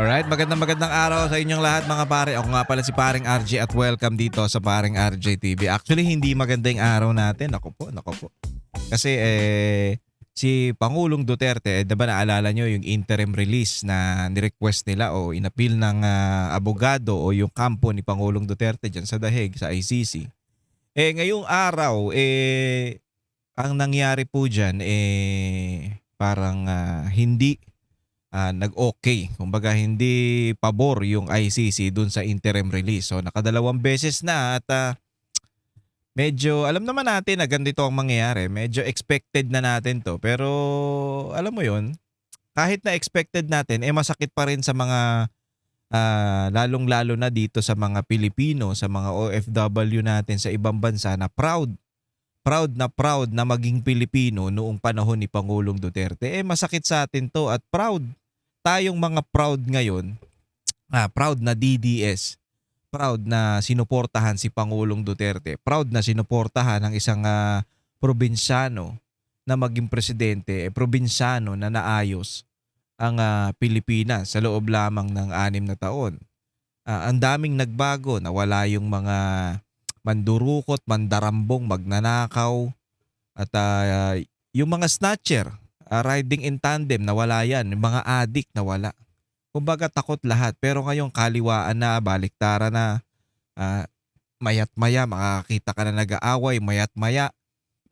Alright, magandang araw sa inyong lahat mga pare. Ako nga pala si Paring RJ at welcome dito sa Paring RJ TV. Actually, hindi maganda yung araw natin. Ako po. Kasi si Pangulong Duterte, 'di ba naalala nyo yung interim release na ni-request nila o inappeal ng abogado o yung kampo ni Pangulong Duterte dyan sa Dahig, sa ICC. Ngayong araw, ang nangyari po dyan, parang hindi nag-okay. Kumbaga hindi pabor yung ICC dun sa interim release. So nakadalawang beses na at medyo alam naman natin na ganito ang mangyayari. Medyo expected na natin to. Pero alam mo yun, kahit na expected natin, masakit pa rin sa mga lalong-lalo na dito sa mga Pilipino, sa mga OFW natin sa ibang bansa na proud na maging Pilipino noong panahon ni Pangulong Duterte. Masakit sa atin to at proud tayong mga proud ngayon, proud na DDS, proud na sinuportahan si Pangulong Duterte, proud na sinuportahan ang isang probinsyano na maging presidente, probinsyano na naayos ang Pilipinas sa loob lamang ng 6 na taon. Ang daming nagbago, nawala yung mga mandurukot, mandarambong, magnanakaw, at yung mga snatcher, riding in tandem, nawala yan. Yung mga addict, nawala. Kumbaga takot lahat. Pero ngayon kaliwaan na, baliktaran na. Mayat maya, makakita ka na nag-aaway. Mayat maya,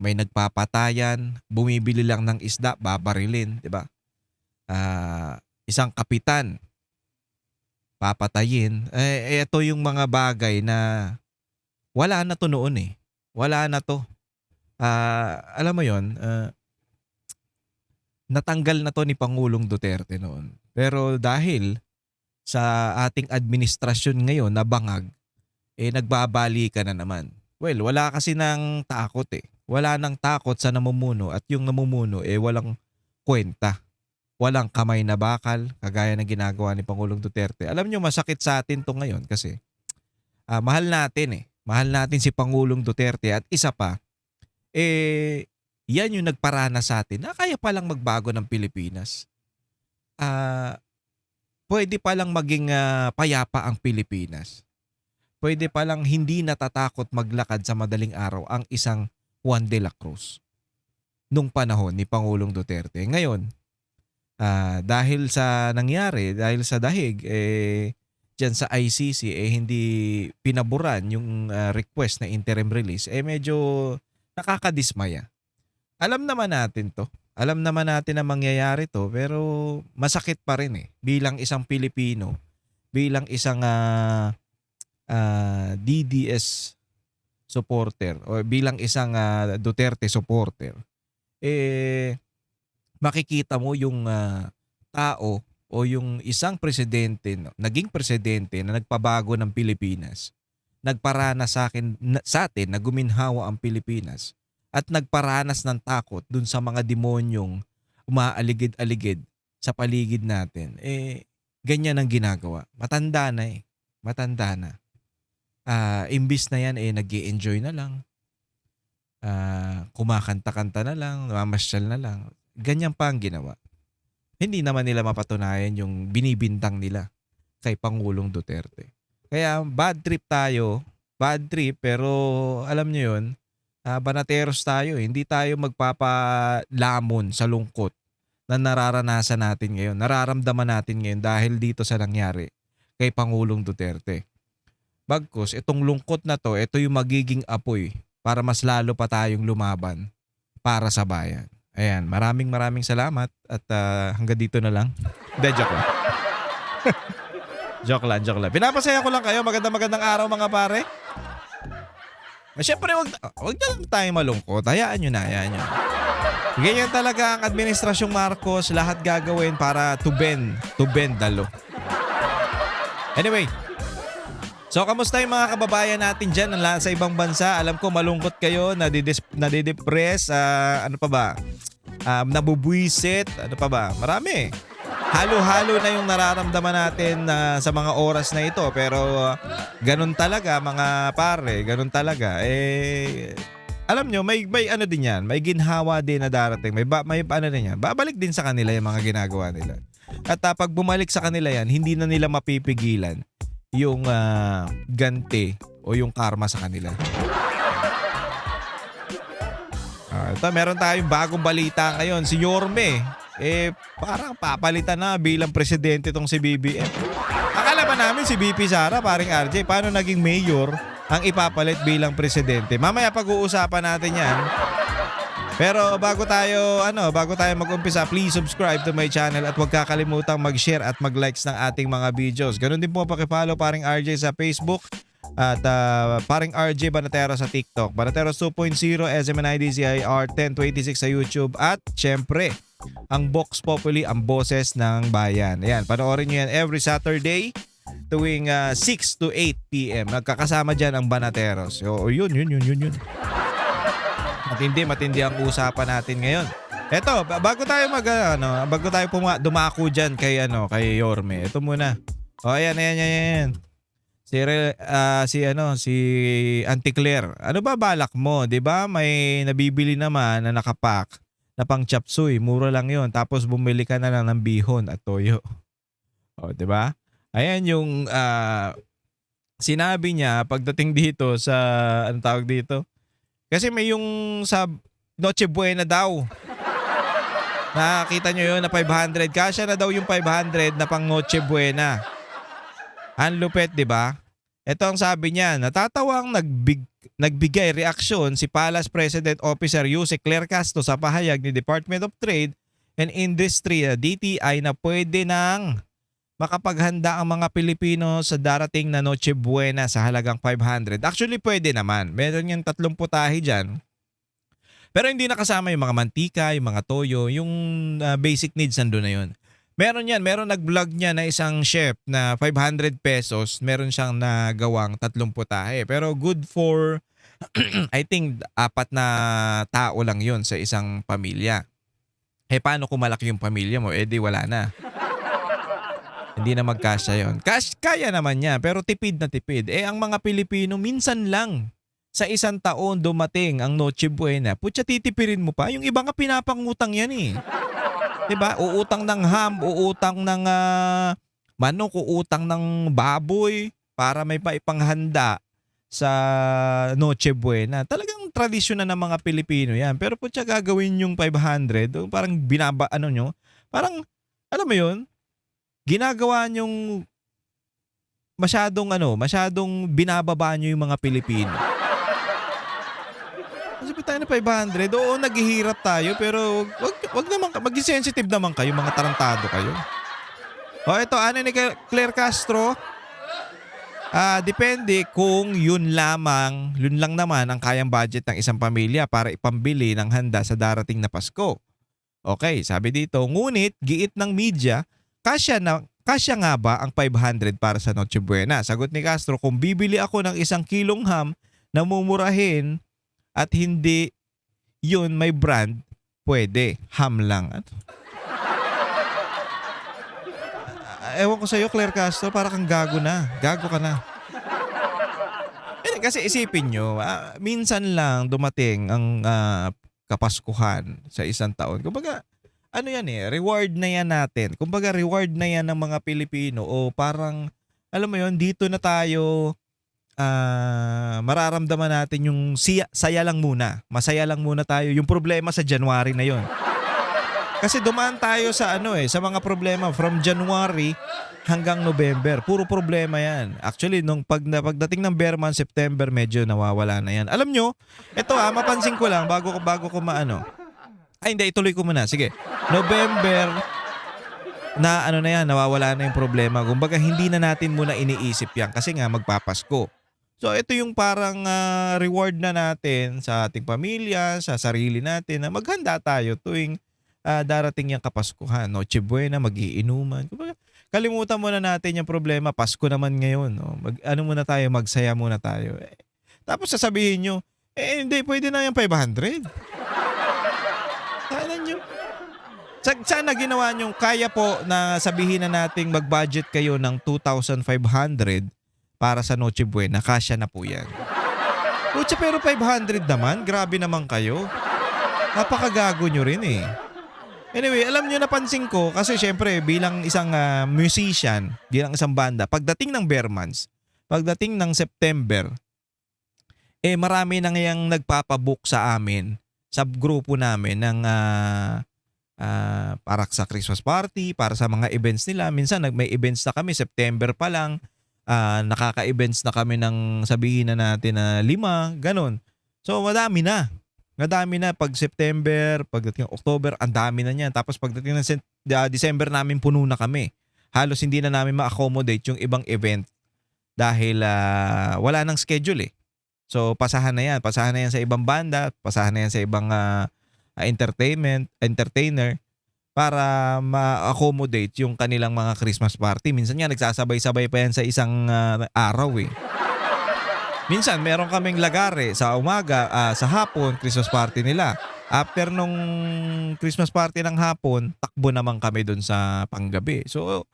may nagpapatayan. Bumibili lang ng isda, babarilin. Diba? Isang kapitan, papatayin. Ito yung mga bagay na wala na to noon eh. Wala na to. Alam mo yon, natanggal na to ni Pangulong Duterte noon. Pero dahil sa ating administrasyon ngayon na bangag, nagbabali ka na naman. Well, wala kasi ng takot eh. Wala nang takot sa namumuno at yung namumuno walang kwenta. Walang kamay na bakal, kagaya ng ginagawa ni Pangulong Duterte. Alam nyo, masakit sa atin to ngayon kasi mahal natin eh. Mahal natin si Pangulong Duterte at isa pa, yan yung nagparana sa atin na kaya palang magbago ng Pilipinas. Pwede palang maging payapa ang Pilipinas. Pwede palang hindi natatakot maglakad sa madaling araw ang isang Juan de la Cruz nung panahon ni Pangulong Duterte. Ngayon, dahil sa nangyari, dahil sa dahig, dyan sa ICC, hindi pinaboran yung request na interim release, medyo nakakadismaya. Alam naman natin to. Alam naman natin na mangyayari to, pero masakit pa rin eh. Bilang isang Pilipino, bilang isang DDS supporter o bilang isang Duterte supporter, makikita mo yung tao o yung isang presidente, naging presidente na nagpabago ng Pilipinas, nagparana sa atin na guminhawa ang Pilipinas at nagparanas ng takot dun sa mga demonyong umaaligid-aligid sa paligid natin. Ganyan ang ginagawa. Matanda na eh. Matanda na. Imbis na yan nag-i-enjoy na lang. Kumakanta-kanta na lang, namamasyal na lang. Ganyan pa ang ginawa. Hindi naman nila mapatunayan yung binibintang nila kay Pangulong Duterte. Kaya bad trip tayo. Bad trip, pero alam nyo yun, banateros tayo. Hindi tayo magpapalamon sa lungkot na nararanasan natin ngayon. Nararamdaman natin ngayon dahil dito sa nangyari kay Pangulong Duterte. Bagkus, itong lungkot na to, ito yung magiging apoy para mas lalo pa tayong lumaban para sa bayan. Ayan, maraming salamat at hanggang dito na lang. Hindi, joke lang. joke lang. Pinapasaya ko lang kayo. Magandang araw mga pare. Siyempre, wag na lang tayo malungkot. Hayaan nyo na. Ganyan talaga ang Administrasyong Marcos. Lahat gagawin para to bend the law. Anyway, so kamusta yung mga kababayan natin dyan sa ibang bansa? Alam ko malungkot kayo, nadidepress, ano pa ba? Nabubuisit, ano pa ba? Marami. Halo-halo na yung nararamdaman natin sa mga oras na ito. Pero ganun talaga mga pare, ganun talaga. Alam nyo, may ano din yan, may ginhawa din na darating. May ano din yan. Babalik din sa kanila yung mga ginagawa nila. At pag bumalik sa kanila yan, hindi na nila mapipigilan yung ganti o yung karma sa kanila. Ito, meron tayong bagong balita ngayon. Si Yorme, parang papalitan na bilang presidente itong si BBM. Akala ba namin si BP Sara, paring RJ, paano naging mayor ang ipapalit bilang presidente? Mamaya pag-uusapan natin yan. Pero bago tayo mag-umpisa, please subscribe to my channel at huwag kakalimutang mag-share at mag-likes ng ating mga videos. Ganun din po paki-follow paring RJ sa Facebook at paring RJ Banatero sa TikTok. Banatero 2.0, SMNIDCIR 1026 sa YouTube at syempre, ang Vox Populi, ang boses ng bayan. Ayan, panoorin nyo yan every Saturday tuwing 6 to 8 p.m. Nagkakasama dyan ang Banateros. So, yun. Matindi ang usapan natin ngayon. Eto, bago tayo dumako diyan kay Yorme. Ito muna. Ayan. Si Auntie Claire. Ano ba balak mo? 'Di ba? May nabibili naman na nakapack na pang chop suey, mura lang 'yon. Tapos bumili ka na lang ng bihon at toyo. 'Di ba? Ayan yung sinabi niya pagdating dito sa tawag dito? Kasi may yung sa Noche Buena daw. Nakita nyo yun na 500. Kasya na daw yung 500 na pang Noche Buena. Ang lupet, di ba? Ito ang sabi niya. Natatawang nagbigay reaksyon si Palace President Officer Jose Claire Castro sa pahayag ni Department of Trade and Industry DTI na pwede nang makapaghanda ang mga Pilipino sa darating na Noche Buena sa halagang 500. Actually, pwede naman. Meron yung 30 putahe dyan. Pero hindi nakasama yung mga mantika, yung mga toyo, yung basic needs nandun na yun. Meron yan. Meron nag-vlog niya na isang chef na 500 pesos. Meron siyang nagawang 30 putahe. Pero good for, I think, 4 na tao lang yun sa isang pamilya. Paano kung malaki yung pamilya mo? Di wala na. Hindi na magkasya yun. Kaya naman niya, pero tipid na tipid. Ang mga Pilipino, minsan lang sa isang taon dumating ang Noche Buena. Putya, titipirin mo pa. Yung iba nga pinapangutang yan eh. Diba? Uutang ng ham, uutang ng manok, uutang ng baboy para may paipanghanda sa Noche Buena. Talagang tradisyon na ng mga Pilipino yan. Pero putya, gagawin yung 500, parang parang, alam mo yun, ginagawa nyong masyadong binababa nyo yung mga Pilipino. Kasi tayo na 500, oo, naghihirap tayo, pero wag naman, maging sensitive naman kayo, mga tarantado kayo. Ito, ni Claire Castro, depende kung yun lang naman ang kayang budget ng isang pamilya para ipambili ng handa sa darating na Pasko. Okay, sabi dito, ngunit giit ng media, kasya nga ba ang 500 para sa Noche Buena? Sagot ni Castro, kung bibili ako ng 1 kilong ham na mumurahin at hindi yun may brand, pwede. Ham lang. Ewan ko sa'yo, Claire Castro, para kang gago na. Gago ka na. Kasi isipin nyo, minsan lang dumating ang Kapaskuhan sa isang taon. Kumbaga, reward na yan natin. Kumbaga, reward na yan ng mga Pilipino o parang, alam mo yun, dito na tayo mararamdaman natin yung saya lang muna. Masaya lang muna tayo. Yung problema sa January na yon. Kasi dumaan tayo sa sa mga problema from January hanggang November. Puro problema yan. Actually, nung pagdating ng bear month, September, medyo nawawala na yan. Alam nyo, ito mapansin ko lang bago ko maano. Ay, hindi, ituloy ko muna. Sige. November na nawawala na yung problema. Kumbaga, hindi na natin muna iniisip yan kasi nga magpapasko. So, ito yung parang reward na natin sa ating pamilya, sa sarili natin na maghanda tayo tuwing darating yung Kapaskuhan. Noche Buena, mag-iinuman. Kumbaga, kalimutan muna natin yung problema. Pasko naman ngayon. No? Muna tayo, magsaya muna tayo. Tapos sasabihin nyo, hindi, pwede na yung 500. Sana ginawa nyo, kaya po na sabihin na nating mag-budget kayo ng 2,500 para sa Noche Buena. Kasya na po yan. Pucha, pero 500 naman? Grabe naman kayo. Napakagago nyo rin eh. Anyway, alam niyo napansin ko kasi siyempre bilang isang, musician, bilang isang banda, pagdating ng bare months, pagdating ng September, marami na ngayang nagpapa-book sa amin, sa grupo namin ng, para sa Christmas party, para sa mga events nila. Minsan may events na kami September pa lang, nakaka-events na kami ng sabihin na natin na 5 gano'n. So madami na. Madami na 'pag September, pagdating ng October, ang dami na niyan. Tapos pagdating ng December namin puno na kami. Halos hindi na namin ma-accommodate yung ibang event dahil, wala ng schedule, eh. So pasahan na 'yan sa ibang banda, pasahan na 'yan sa ibang, entertainer para ma-accommodate yung kanilang mga Christmas party. Minsan nga nagsasabay-sabay pa 'yan sa isang, araw, eh. Minsan meron kaming lagare sa umaga, sa hapon Christmas party nila. After nung Christmas party ng hapon, takbo naman kami dun sa panggabi. So,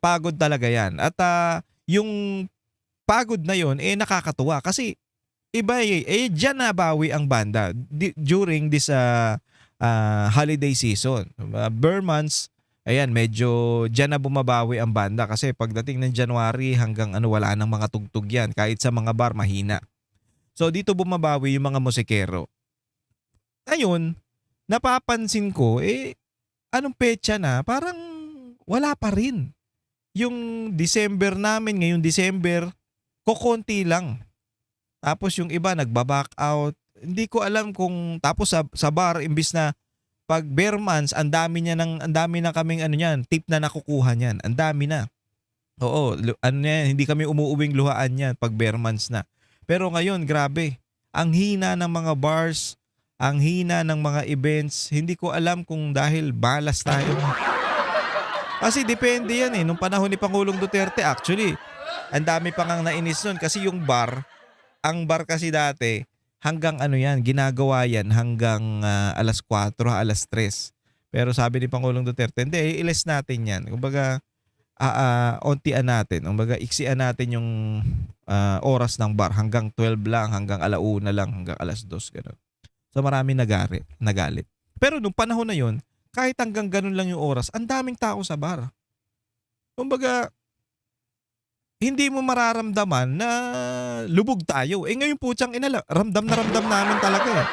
pagod talaga 'yan at, yung pagod na yon nakakatuwa kasi iba, diyan nabawi ang banda during this, holiday season. Bare months, ayan medyo diyan na bumabawi ang banda kasi pagdating ng January hanggang ano wala ng mga tugtog 'yan kahit sa mga bar mahina. So dito bumabawi yung mga musikero. Ngayon, napapansin ko, anong petsa na parang wala pa rin. Yung December namin ngayong December, kokonti lang. Tapos yung iba nagba-back out. Hindi ko alam kung tapos sa bar imbis na 'pag bare months ang dami na kaming ano niyan, tip na nakukuha niyan, ang dami na. Oo, ano na yan, hindi kami umuuwing luhaan niyan 'pag bare months na. Pero ngayon grabe, ang hina ng mga bars, ang hina ng mga events, hindi ko alam kung dahil malas tayo. Kasi depende yan, nung panahon ni Pangulong Duterte actually, ang dami pa ngang nainis nun kasi yung bar, ang bar kasi dati hanggang ano yan, ginagawa yan hanggang, 4:00, 3:00. Pero sabi ni Pangulong Duterte, "Hindi, i-less natin yan." Kumbaga, ontian natin, kumbaga iksian natin yung, oras ng bar hanggang 12 lang, hanggang 1:00 lang, hanggang 2:00 gano'n. So maraming nagalit. Pero nung panahon na yun, kahit hanggang gano'n lang yung oras, ang daming tao sa bar. Kumbaga, hindi mo mararamdaman na lubog tayo. Ngayon putsang ina ramdam na ramdam namin talaga, eh.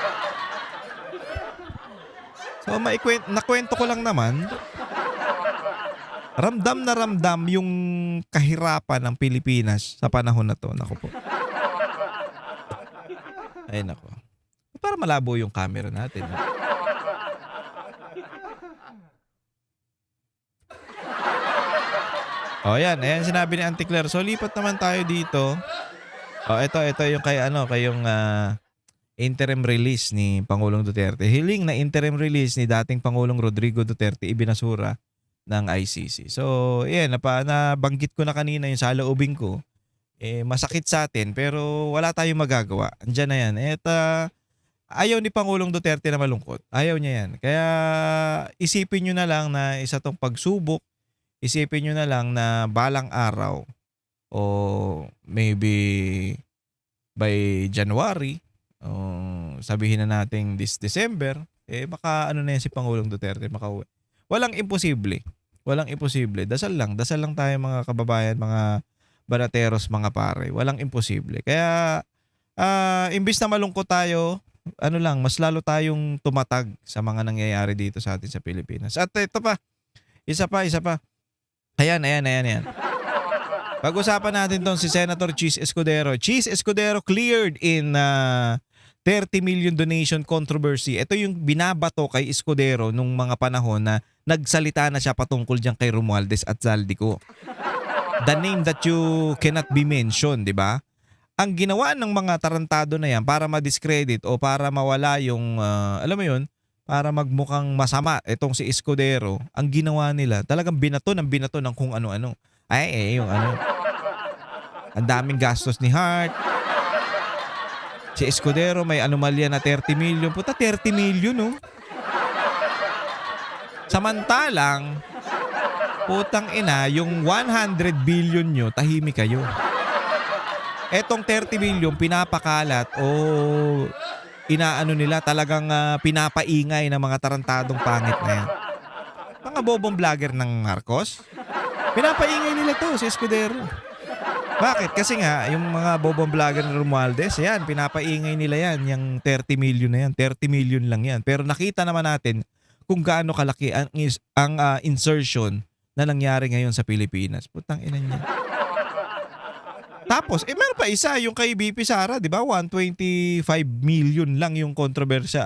So nakuwento ko lang naman, ramdam na ramdam yung kahirapan ng Pilipinas sa panahon na 'to, naku po. Ay naku, parang malabo yung camera natin, ah. Oh, ayan sinabi ni Auntie Claire. So lipat naman tayo dito. Oh, ito yung kay yung, interim release ni Pangulong Duterte. Hiling na interim release ni dating Pangulong Rodrigo Duterte ibinasura ng ICC. So, ayan nabanggit ko na kanina yung saloobin ko. Masakit sa atin pero wala tayong magagawa. Andiyan na yan. Ayaw ni Pangulong Duterte na malungkot. Ayaw niya yan. Kaya isipin niyo na lang na isa 'tong pagsubok. Isipin niyo na lang na balang araw o maybe by January o sabihin na nating this December, baka ano na yan si Pangulong Duterte makauwi. Walang imposible. Walang imposible. Dasal lang tayo mga kababayan, mga banateros, mga pare. Walang imposible. Kaya imbis na malungkot tayo, ano lang, mas lalo tayong tumatag sa mga nangyayari dito sa atin sa Pilipinas. At ito pa, isa pa. Ayan. Pag-usapan natin tong si Senator Cheese Escudero. Cheese Escudero cleared in 30 million donation controversy. Ito yung binabato kay Escudero nung mga panahon na nagsalita na siya patungkol diyan kay Romualdez at Zaldico. The name that you cannot be mentioned, di ba? Ang ginawa ng mga tarantado na yan para ma-discredit o para mawala yung, alam mo yun, para magmukhang masama itong si Escudero, ang ginawa nila, talagang binato ng kung ano-ano. Yung ano, ang daming gastos ni Hart. Si Escudero may anomalya na 30 million. Puta, 30 million, no? Samantalang, putang ina, yung 100 billion nyo, tahimik kayo. Etong 30 billion, pinapakalat o inaano nila talagang pinapaingay ng mga tarantadong pangit na yan. Mga bobong vlogger ng Marcos, pinapaingay nila to si Escudero. Bakit? Kasi nga, yung mga bobong vlogger ng Romualdez, yan, pinapaingay nila yan, yung 30 million na yan, 30 million lang yan. Pero nakita naman natin kung gaano kalaki ang insertion na nangyari ngayon sa Pilipinas. Putang ina niya. Tapos, meron pa isa, yung kay BP Sara, di ba? 125 million lang yung kontrobersya,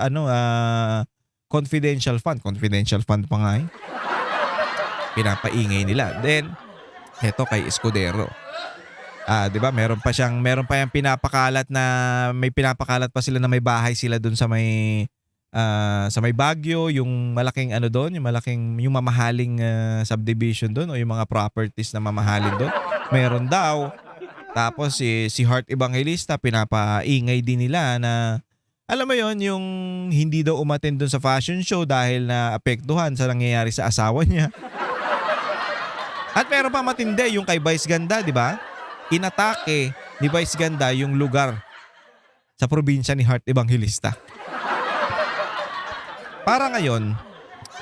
confidential fund. Confidential fund pa nga eh. Pinapaingay nila. Then, heto kay Escudero. Di ba? Meron pa yung pinapakalat na may pinapakalat pa sila na may bahay sila doon sa may Baguio, yung malaking doon, yung mamahaling subdivision doon o yung mga properties na mamahalin doon. Meron daw. Tapos si Heart Evangelista pinapaingay din nila na alam mo yon, yung hindi daw umattend doon sa fashion show dahil na apektuhan sa nangyayari sa asawa niya. At meron pa matindi yung kay Vice Ganda, di ba? Inatake ni Vice Ganda yung lugar sa probinsya ni Heart Evangelista. Para ngayon,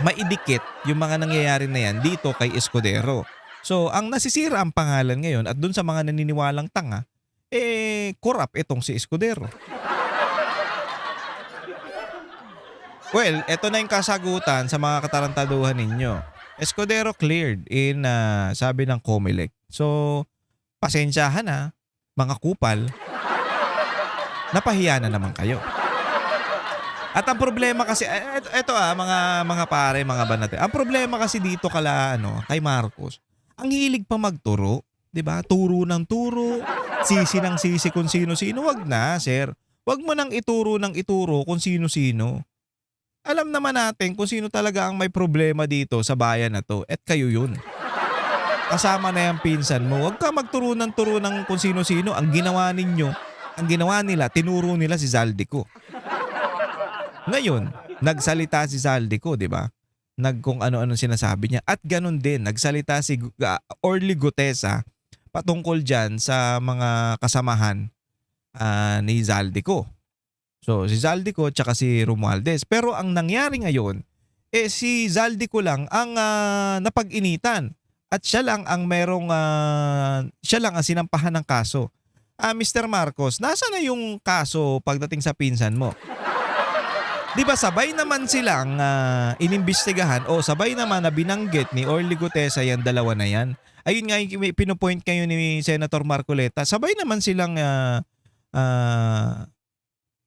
maidikit yung mga nangyayari na yan dito kay Escudero. So, ang nasisira ang pangalan ngayon at dun sa mga naniniwalang tanga, corrupt itong si Escudero. Well, eto na yung kasagutan sa mga katarantaduhan ninyo. Escudero cleared in, sabi ng Comelec. So, pasensyahan na, mga kupal, napahiya na naman kayo. At ang problema kasi, eto mga pare, mga banate. Ang problema kasi dito kay Marcos, ang hilig pa magturo, 'di ba? Turo ng turo, sisi ng sisi kung sino-sino. Wag na, sir. Wag mo nang ituro ng ituro kung sino-sino. Alam naman natin kung sino talaga ang may problema dito sa bayan na 'to. At kayo 'yun. Kasama na yung pinsan mo. Wag ka magturo ng turo ng kung sino-sino. Ang ginawa nila, tinuro nila si Zaldico. Ngayon, nagsalita si Zaldico, 'di ba? Kung ano-ano sinasabi niya. At ganun din, nagsalita si Orly Gutesa patungkol dyan sa mga kasamahan ni Zaldico. So, si Zaldico tsaka si Romualdez. Pero ang nangyari ngayon, si Zaldico lang ang napag-initan. At siya lang ang sinampahan ng kaso. Mr. Marcos, nasa na yung kaso pagdating sa pinsan mo? Di ba sabay naman silang inimbestigahan o sabay naman na binanggit ni Orly Gutesa yan dalawa na yan. Ayun nga yung pinupoint kayo ni Senator Marcoleta. Sabay naman silang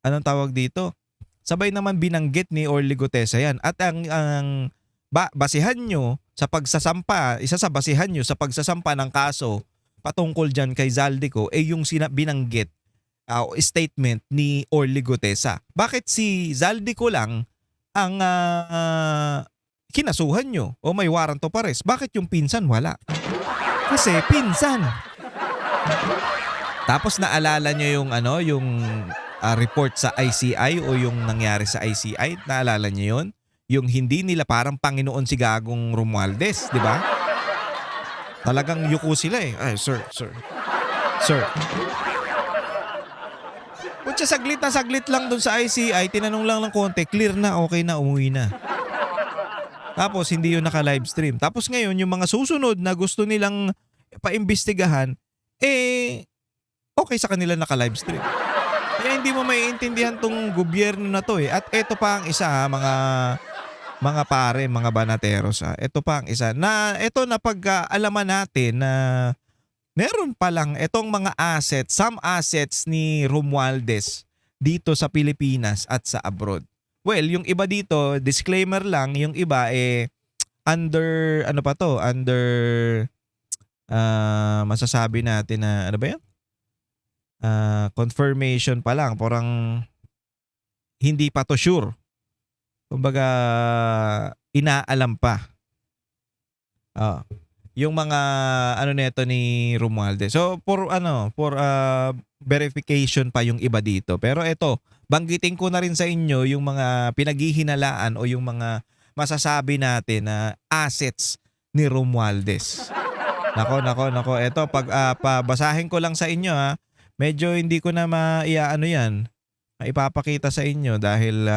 anong tawag dito? Sabay naman binanggit ni Orly Gutesa yan. At ang basihan nyo sa pagsasampa, isa sa basihan nyo sa pagsasampa ng kaso patungkol dyan kay Zaldico yung binanggit statement ni Orly Gutesa. Bakit si Zaldico lang ang kinasuhan nyo o may warrant of arrest? Bakit yung pinsan wala? Kasi pinsan. Tapos naalala nyo yung report sa ICI o yung nangyari sa ICI? Naalala nyo yun? Yung hindi nila parang Panginoon si Gagong Romualdez, di ba? Talagang yuko sila eh. Ay, sir. Kung saglit lang dun sa ICI, tinanong lang ng konti, clear na, okay na, umuwi na. Tapos hindi yun naka-livestream. Tapos ngayon, yung mga susunod na gusto nilang paimbestigahan, okay sa kanila naka-livestream. Kaya hindi mo maiintindihan tong gobyerno na to eh. At eto pa ang isa mga pare, mga banateros Ito pa ang isa na ito na pag-alaman natin na meron pa lang itong mga assets, some assets ni Romualdez dito sa Pilipinas at sa abroad. Well, yung iba dito, disclaimer lang, yung iba under masasabi natin na ano ba yan? Confirmation pa lang, parang hindi pa to sure. Kumbaga inaalam pa. Yung mga neto ni Romualdez. So for verification pa yung iba dito. Pero ito, banggitin ko na rin sa inyo yung mga pinaghihinalaan o yung mga masasabi natin na assets ni Romualdez. Nako. Ito, basahin ko lang sa inyo Medyo hindi ko na yan. maipapakita sa inyo dahil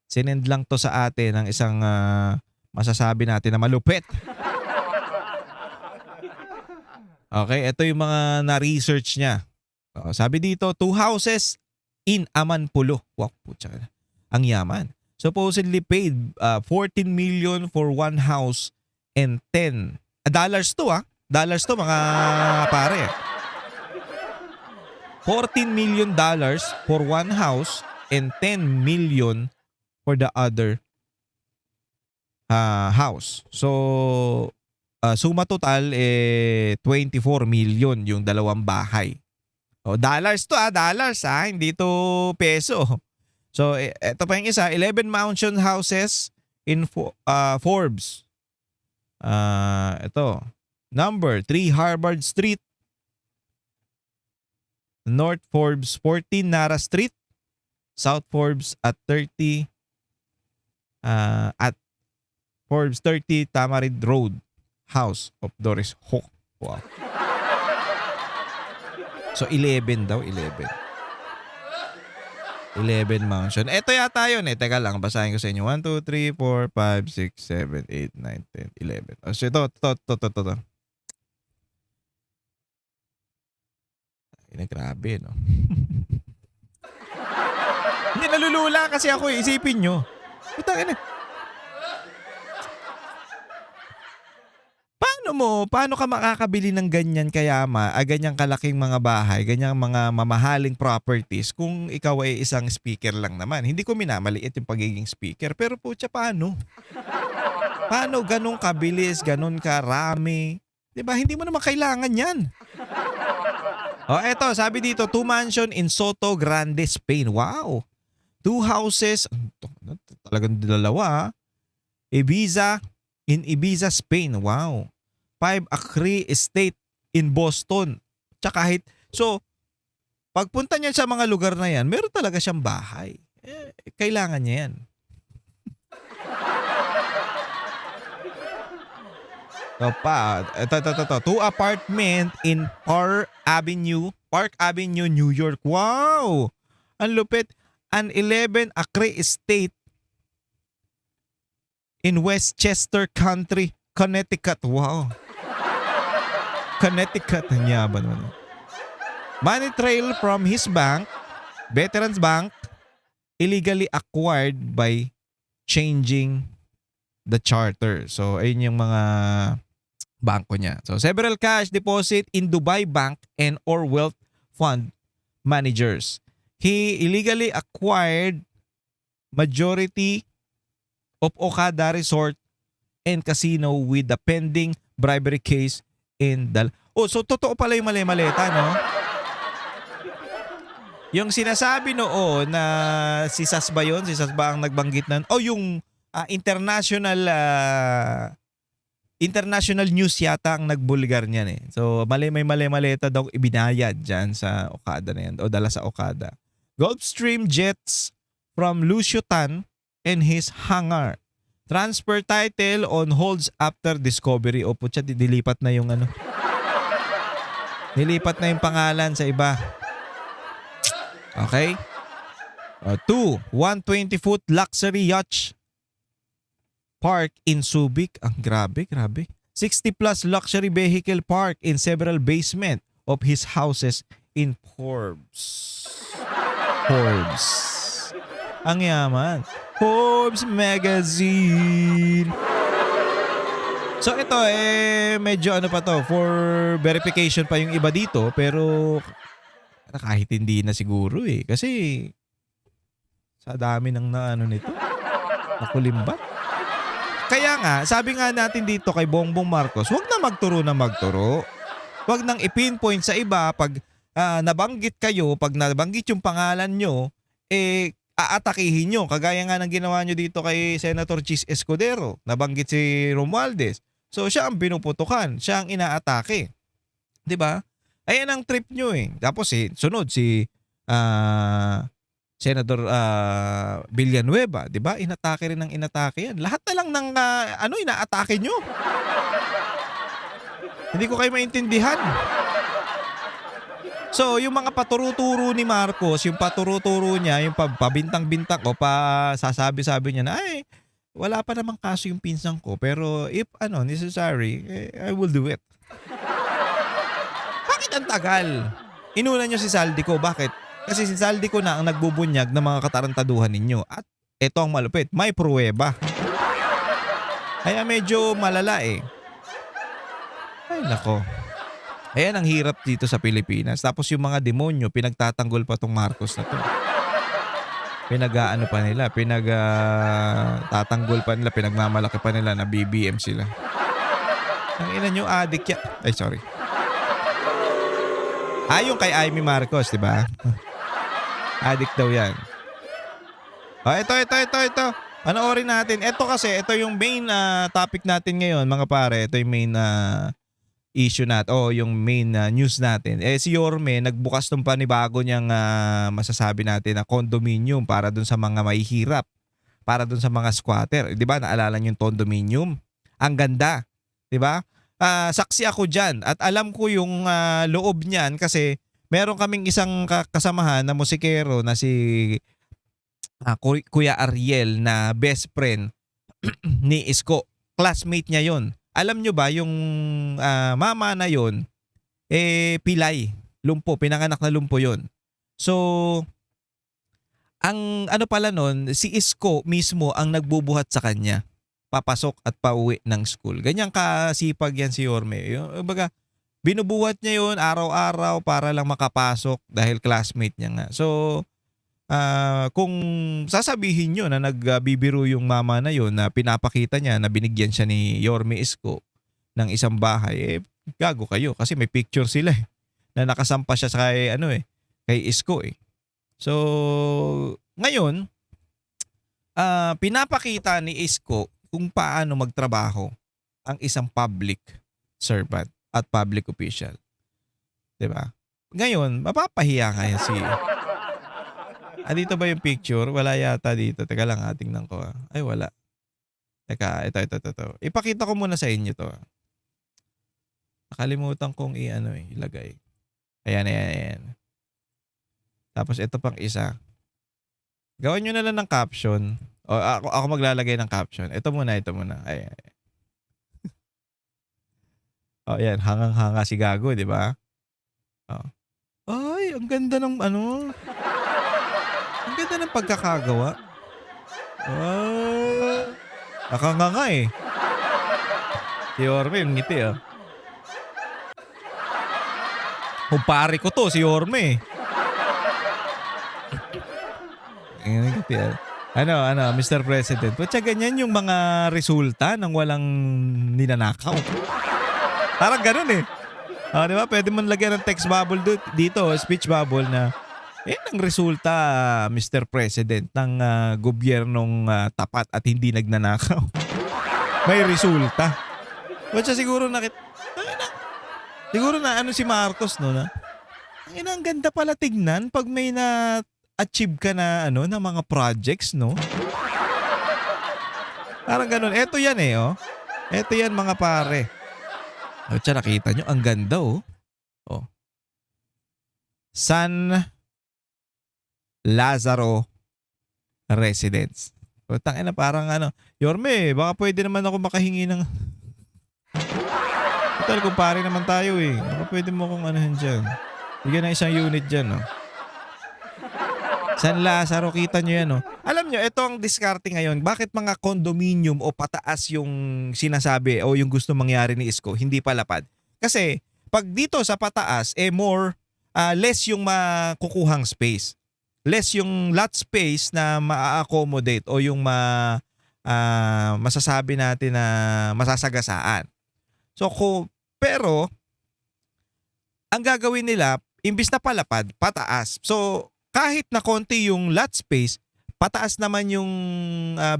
sinend lang to sa atin ng isang masasabi natin na malupit. Okay, ito yung mga na-research niya. Sabi dito, 2 houses in Amanpulo. Wow, putya. Ang yaman. Supposedly paid 14 million for one house and 10 dollars to Dollars to mga pare. 14 million dollars for one house and 10 million for the other house. So, suma total 24 million yung dalawang bahay. Dollars to dollars hindi to peso. So, ito pa yung isa, 11 mansion houses in Forbes. Ito, number 3 Harvard Street, North Forbes 14 Nara Street, South Forbes at 30 at Forbes 30 Tamarid Road, House of Doris Hook. Wow. So 11 daw, 11 mansion. Ito yata yun Teka lang, basahin ko sa inyo. 1, 2, 3, 4, 5, 6, 7, 8, 9, 10, 11. So ito. Grabe, no? Hindi, nalulula kasi ako isipin nyo. Paano ka makakabili ng ganyan ganyang kalaking mga bahay, ganyang mga mamahaling properties kung ikaw ay isang speaker lang naman? Hindi ko minamaliit yung pagiging speaker, pero putya, paano? Paano ganun kabilis, ganun karami? Diba? Hindi mo naman kailangan yan. Eto, sabi dito, 2 mansion in Soto Grande, Spain. Wow. 2 houses, talagang dalawa. In Ibiza, Spain. Wow. 5 acre estate in Boston. Tsaka pagpunta niya sa mga lugar na yan, meron talaga siyang bahay. Kailangan niya yan. Ito. 2 apartment in Park Avenue, New York. Wow! Ang lupit. An 11 acre estate in Westchester County, Connecticut. Wow. Connecticut. Ang yaban mo. Money trail from his bank, Veterans Bank, illegally acquired by changing the charter. So, ayun yung mga bangko niya. So, several cash deposit in Dubai Bank and or wealth fund managers. He illegally acquired majority of Okada Resort and Casino with the pending bribery case in so totoo pala yung mali-maleta, no? Yung sinasabi noon na si Sas ba yun? Si Sas ba ang nagbanggit yung international news yata ang nagbulgar niyan So may mali-maleta daw ibinayad dyan sa Okada na yan o dala sa Okada. Gulfstream jets from Lucio Tan and his hangar. Transfer title on holds after discovery. O putya, dilipat na yung Nilipat na yung pangalan sa iba. Okay? 2, 120-foot luxury yacht park in Subic. Ang grabe. 60 plus luxury vehicle park in several basement of his houses in Forbes. Ang yaman. Forbes Magazine. So ito medyo pa to, for verification pa yung iba dito, pero kahit hindi na siguro kasi sa dami ng nito nakulimbat. Kaya nga, sabi nga natin dito kay Bongbong Marcos, wag na magturo. Wag nang ipinpoint sa iba pag nabanggit kayo, pag nabanggit yung pangalan nyo, aatakihin nyo. Kagaya nga ng ginawa nyo dito kay Senator Chis Escudero. Nabanggit si Romualdez. So siya ang binuputukan, siya ang inaatake. 'Di ba? Ayan ang trip nyo Tapos sunod si Senator Villanueva, 'di ba? Inatake rin ng inatake yan. Lahat na lang ng inaatake nyo. Hindi ko kayo maintindihan. So, yung mga paturo-turo ni Marcos, yung paturo-turo niya, yung pabintang-bintang o sasabi-sabi niya na, ay, wala pa namang kaso yung pinsan ko, pero if necessary, I will do it. Bakit ang tagal? Inuna niyo si Saldico, bakit? Kasi si Saldico na ang nagbubunyag ng mga katarantaduhan ninyo. At eto ang malupit, may pruweba. Kaya medyo malala eh. Ay nako. Ayan ang hirap dito sa Pilipinas. Tapos yung mga demonyo, pinagtatanggol pa tong Marcos na to. Pinag-aano pa nila, tatanggol pa nila, pinagmamalaki pa nila na BBM sila. Ang ina nyo, addict yan. Ay, sorry. Yung kay Amy Marcos, di ba? Addict daw yan. Ito. Panoorin natin. Ito kasi, ito yung main topic natin ngayon, mga pare. Ito yung main issue natin o yung main news natin. Si Yorme nagbukas ng panibago niyang masasabi natin na condominium para dun sa mga mahihirap, para dun sa mga squatter. 'Di ba? Naalala niyo yung condominium? Ang ganda, 'di ba? Saksi ako diyan at alam ko yung loob niyan kasi meron kaming isang kasamahan na musikero na si Kuya Ariel na best friend ni Isko. Classmate niya 'yon. Alam nyo ba yung mama na yon pilay, lumpo, pinanganak na lumpo yon. So, ang ano pala nun, si Isko mismo ang nagbubuhat sa kanya. Papasok at pauwi ng school. Ganyan kasipag yan si Yorme. Baga, binubuhat niya yon araw-araw para lang makapasok dahil classmate niya nga. So, kung sasabihin nyo na nagbibiro yung mama na yon na pinapakita niya na binigyan siya ni Yorme Isko ng isang bahay, gago kayo kasi may picture sila na nakasampa siya sa kay Isko eh. So, ngayon, pinapakita ni Isko kung paano magtrabaho ang isang public servant at public official. 'Di ba? Ngayon, mapapahiya kaya si dito ba yung picture? Wala yata dito. Teka lang, tingnan ko. Ay, wala. Teka, ito. Ipakita ko muna sa inyo to. Nakalimutan kong ilagay. Ayan. Tapos ito pang isa. Gawin nyo na lang ng caption. O ako maglalagay ng caption. Ito muna. Ayan. O, ayan. Hangang-hanga si Gago, di ba? O. Ay, ang ganda ng Ang ganda ng pagkakagawa. Nakanganga eh. Si Yorme, yung ngiti Kumpare ko to, si Yorme. Yung ngiti Mr. President. Putya ganyan yung mga resulta ng walang ninanakaw. Parang ganun eh. Di ba? Pwede mo lagyan ng text bubble dito, speech bubble na ang resulta, Mr. President, ng gobyernong tapat at hindi nagnanakaw. May resulta. Ba't siya siguro siguro na si Marcos, no? Ang ganda pala tignan pag may na-achieve ka na na mga projects, no? Parang ganun. Eto yan Eto yan mga pare. Ba't siya nakita nyo? Ang ganda San Lazaro Residence. Tangina parang Yorme, baka pwede naman ako makahingi ng total kumpare naman tayo eh. Baka pwede mo akong dyan. Bigyan ng isang unit dyan San Lazaro, kita nyo yan Alam nyo, ito ang diskarte ngayon. Bakit mga condominium o pataas yung sinasabi o yung gusto mangyari ni Isko, hindi palapad? Kasi pag dito sa pataas, less yung makukuhang space. Less yung lot space na ma-accommodate o yung masasabi natin na masasagasaan. So, pero, ang gagawin nila, imbis na palapad, pataas. So, kahit na konti yung lot space, pataas naman yung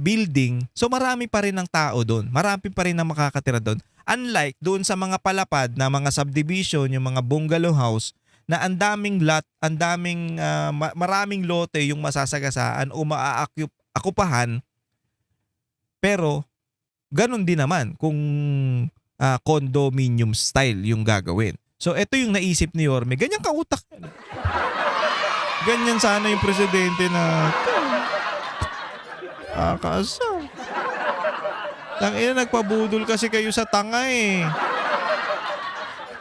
building, so marami pa rin ng tao doon. Marami pa rin na makakatira doon. Unlike doon sa mga palapad na mga subdivision, yung mga bungalow house, na ang daming lot, maraming lote yung masasagasaan o maaakupahan. Pero, ganun din naman kung condominium style yung gagawin. So ito yung naisip ni Yorme, ganyan kautak yan. Ganyan sana yung presidente natin. Kakasa. Tangina, nagpabudol kasi kayo sa tanga eh.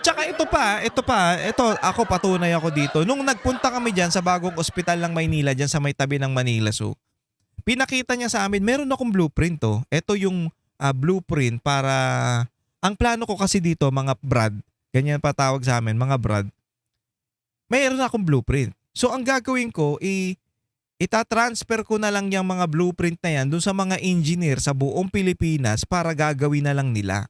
Tsaka ito ako patunay ako dito. Nung nagpunta kami dyan sa bagong ospital ng Maynila, dyan sa may tabi ng Manila Zoo, pinakita niya sa amin, meron akong blueprint to. Ito yung blueprint para, ang plano ko kasi dito, mga brad, ganyan pa tawag sa amin, mga brad, mayroon akong blueprint. So ang gagawin ko, itatransfer ko na lang yung mga blueprint na yan dun sa mga engineer sa buong Pilipinas para gagawin na lang nila.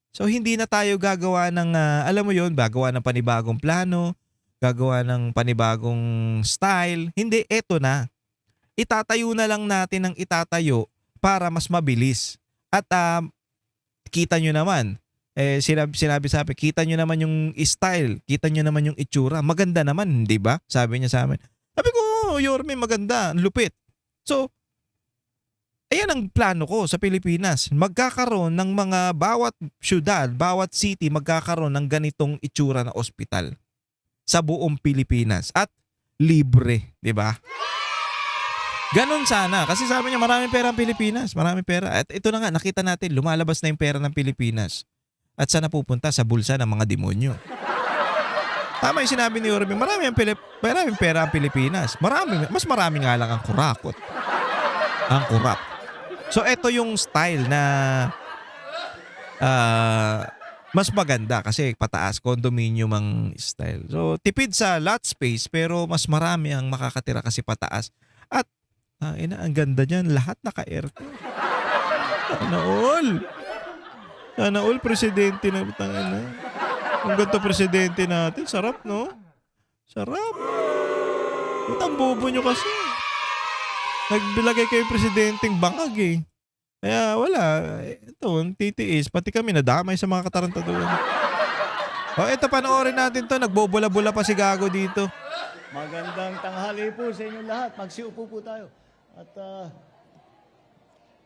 So hindi na tayo gagawa ng, alam mo yun, gagawa ng panibagong plano, gagawa ng panibagong style. Hindi, eto na. Itatayo na lang natin ang itatayo para mas mabilis. At kita nyo naman, sinabi sa akin, kita nyo naman yung style, kita nyo naman yung itsura. Maganda naman, di ba? Sabi niya sa amin. Sabi ko, Yorme, maganda, lupit. So, ayan ang plano ko sa Pilipinas. Magkakaroon ng mga bawat syudad, bawat city, magkakaroon ng ganitong itsura na ospital sa buong Pilipinas. At libre, di ba? Ganon sana. Kasi sabi niya, maraming pera ang Pilipinas. Maraming pera. At ito na nga, nakita natin, lumalabas na yung pera ng Pilipinas. At saan napupunta? Sa bulsa ng mga demonyo. Tama yung sinabi ni Yorme, maraming pera ang Pilipinas. Mas marami nga lang ang kurakot. Ang kurap. So ito yung style na mas maganda kasi pataas, condominium ang style. So tipid sa lot space pero mas marami ang makakatira kasi pataas. At ang ganda niyan, lahat naka-aircon. Sana all presidente na tangina. Ang ganda presidente natin. Sarap, no? Sarap. Ba't ang bobo nyo kasi? Nagbilagay kayo presidenteng bangag eh. Kaya wala. Ito, titiis. Pati kami nadamay sa mga katarantaduhan. Ito, panoorin natin to. Nagbobula-bula pa si Gago dito. Magandang tanghali po sa inyong lahat. Magsiupo po tayo. At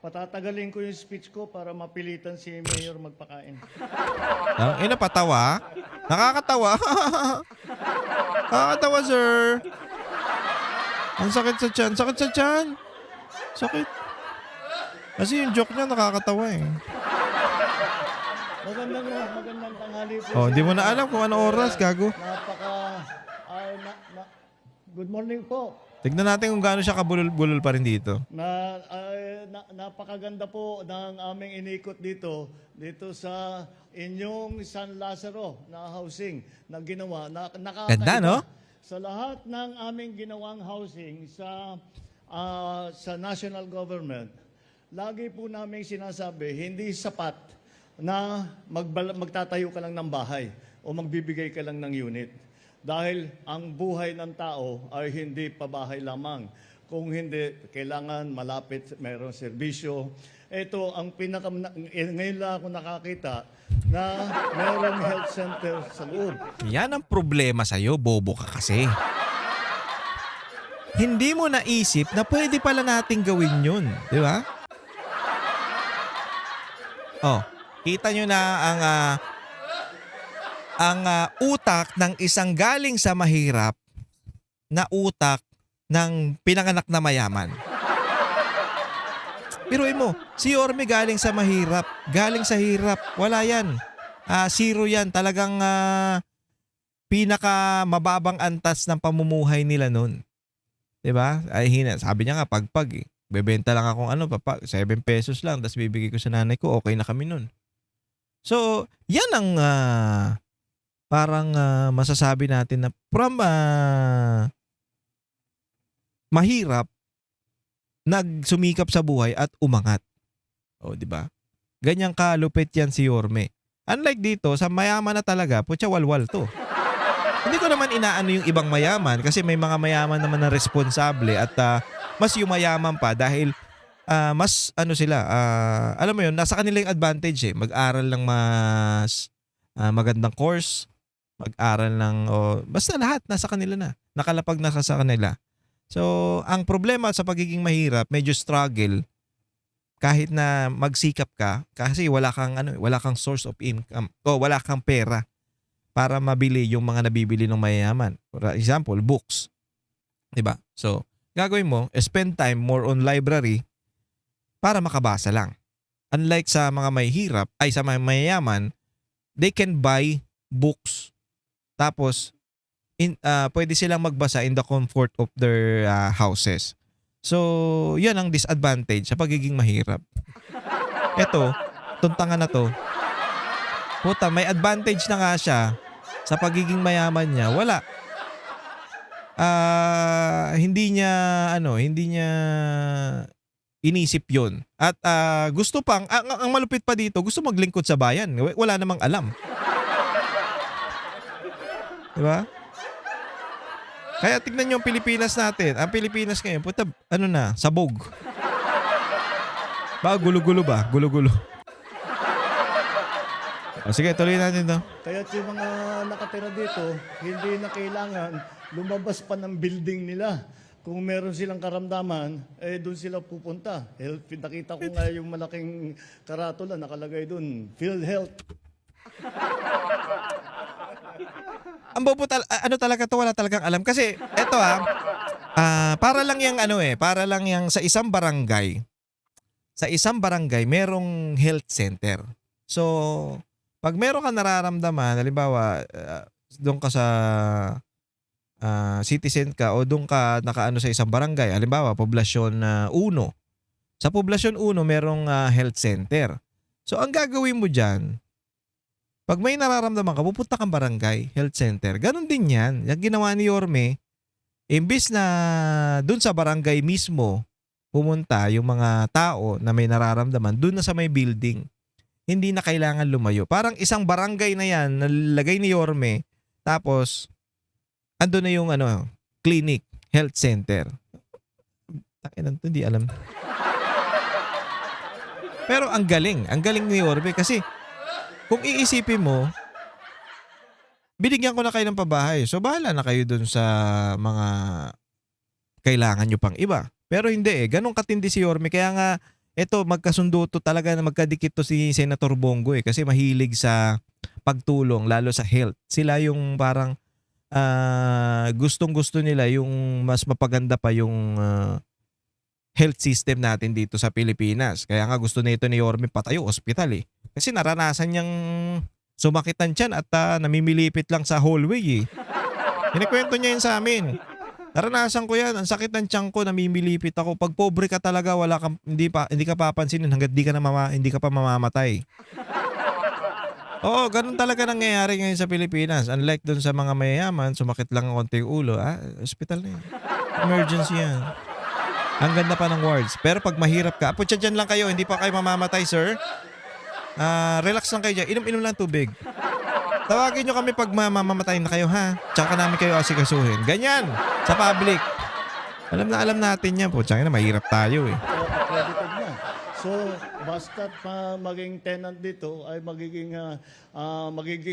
patatagalin ko yung speech ko para mapilitan si Mayor magpakain. Patawa? Nakakatawa. Nakakatawa, sir. Ang sakit sa tiyan. Sakit sa tiyan. Sakit. Kasi yung joke niya nakakatawa eh. Magandang tanghali po. Di mo na alam kung ano oras, Gago. Good morning po. Tignan natin kung gaano siya kabulol-bulol pa rin dito. Napakaganda po ng aming inikot dito sa inyong San Lazaro na housing na ginawa. Ganda, no? Sa lahat ng aming ginawang housing sa national government, lagi po namin sinasabi, hindi sapat na magtatayo ka lang ng bahay o magbibigay ka lang ng unit. Dahil ang buhay ng tao ay hindi pabahay lamang. Kung hindi, kailangan malapit, mayroong serbisyo. Ito, ngayon lang ako nakakita na mayroong health center sa loob. Yan ang problema sa'yo, bobo ka kasi. Hindi mo naisip na pwede pala nating gawin yun. Di ba? Kita nyo na ang utak ng isang galing sa mahirap na utak ng pinanganak na mayaman. Biruin mo, si Yorme galing sa mahirap, galing sa hirap, wala yan. Zero yan, talagang pinaka mababang antas ng pamumuhay nila nun. Diba? Sabi niya nga, pagpag eh. Bebenta lang akong 7 pesos lang, tapos bibigay ko sa nanay ko, okay na kami nun. So, yan ang parang masasabi natin na from mahirap, nagsumikap sa buhay at umangat. Di ba? Ganyang kalupit yan si Yorme. Unlike dito, sa mayaman na talaga, putya walwal to. Hindi ko naman inaano yung ibang mayaman kasi may mga mayaman naman na responsable at mas yumayaman pa dahil mas sila, alam mo yun, nasa kanila yung advantage eh. Mag-aral ng mas magandang course, mag-aral ng, basta lahat nasa kanila na. Nakalapag na sa kanila. So, ang problema sa pagiging mahirap, medyo struggle kahit na magsikap ka kasi wala kang source of income o wala kang pera. para mabili yung mga nabibili ng mayayaman. For example, books. 'Di ba? So, gagawin mo, spend time more on library para makabasa lang. Unlike sa mga mahihirap, ay sa mga mayayaman, they can buy books. Tapos, pwede silang magbasa in the comfort of their houses. So, yan ang disadvantage sa pagiging mahirap. Ito, tuntangan na to. Puta, may advantage na nga siya sa pagiging mayaman niya. Wala. Hindi niya inisip 'yon. At gusto pang ang malupit pa dito, gusto maglingkod sa bayan. Wala namang alam. 'Di ba? Kaya tignan niyo ang Pilipinas natin. Ang Pilipinas ngayon, puta, sabog. Gulo-gulo ba? Gulo-gulo. O sige, tuloy natin 'to. Kaya yung mga nakatira dito, hindi na kailangan lumabas pa ng building nila. Kung meron silang karamdaman, doon sila pupunta. Nakita ko nga yung malaking karatula, nakalagay doon, PhilHealth. Ang bobo talaga to, wala talagang alam. Kasi, eto para lang yung para lang yung sa isang barangay, merong health center. So, pag meron ka nararamdaman, halimbawa, doon ka sa citizen ka o doon ka nakaano sa isang barangay, halimbawa, poblasyon 1. Sa poblasyon 1, merong health center. So, ang gagawin mo dyan, pag may nararamdaman ka, pupunta kang barangay, health center. Ganon din yan. Yung ginawa ni Yorme, imbis na doon sa barangay mismo, pumunta yung mga tao na may nararamdaman, doon na sa may building. Hindi na kailangan lumayo. Parang isang barangay na yan, nalagay ni Yorme, tapos, ando na yung clinic, health center. Hindi alam. Pero ang galing ni Yorme kasi kung iisipin mo, binigyan ko na kayo ng pabahay. So bahala na kayo dun sa mga kailangan nyo pang iba. Pero hindi ganun katindi si Yorme. Kaya nga, eto magkasundo to talaga na magkadikit to si Senator Bongo kasi mahilig sa pagtulong, lalo sa health. Sila yung parang gustong-gusto nila yung mas mapaganda pa yung health system natin dito sa Pilipinas. Kaya nga gusto nito ni Yorme patayo ospital Kasi naranasan niyang sumakitan tiyan at namimilipit lang sa hallway Kinikwento niya yun sa amin. Naranasan ko yan. Ang sakit ng tiyan ko, namimilipit ako. Pag pobre ka talaga, hindi ka papansinin hanggat hindi ka pa mamamatay. Oo, ganun talaga nangyayari ngayon sa Pilipinas. Unlike dun sa mga mayayaman, sumakit lang ang konti yung ulo. Hospital na yan. Emergency yan. Ang ganda pa ng wards. Pero pag mahirap ka, putya dyan lang kayo, hindi pa kayo mamamatay, sir. Relax lang kayo dyan. Inom-inom lang tubig. Tawagin nyo kami pag mamamatay na kayo, ha? Tsaka namin kayo asikasuhin. Ganyan, sa public. Alam natin yan, putya na, mahirap tayo Accredited na. So, basta't maging tenant dito ay magiging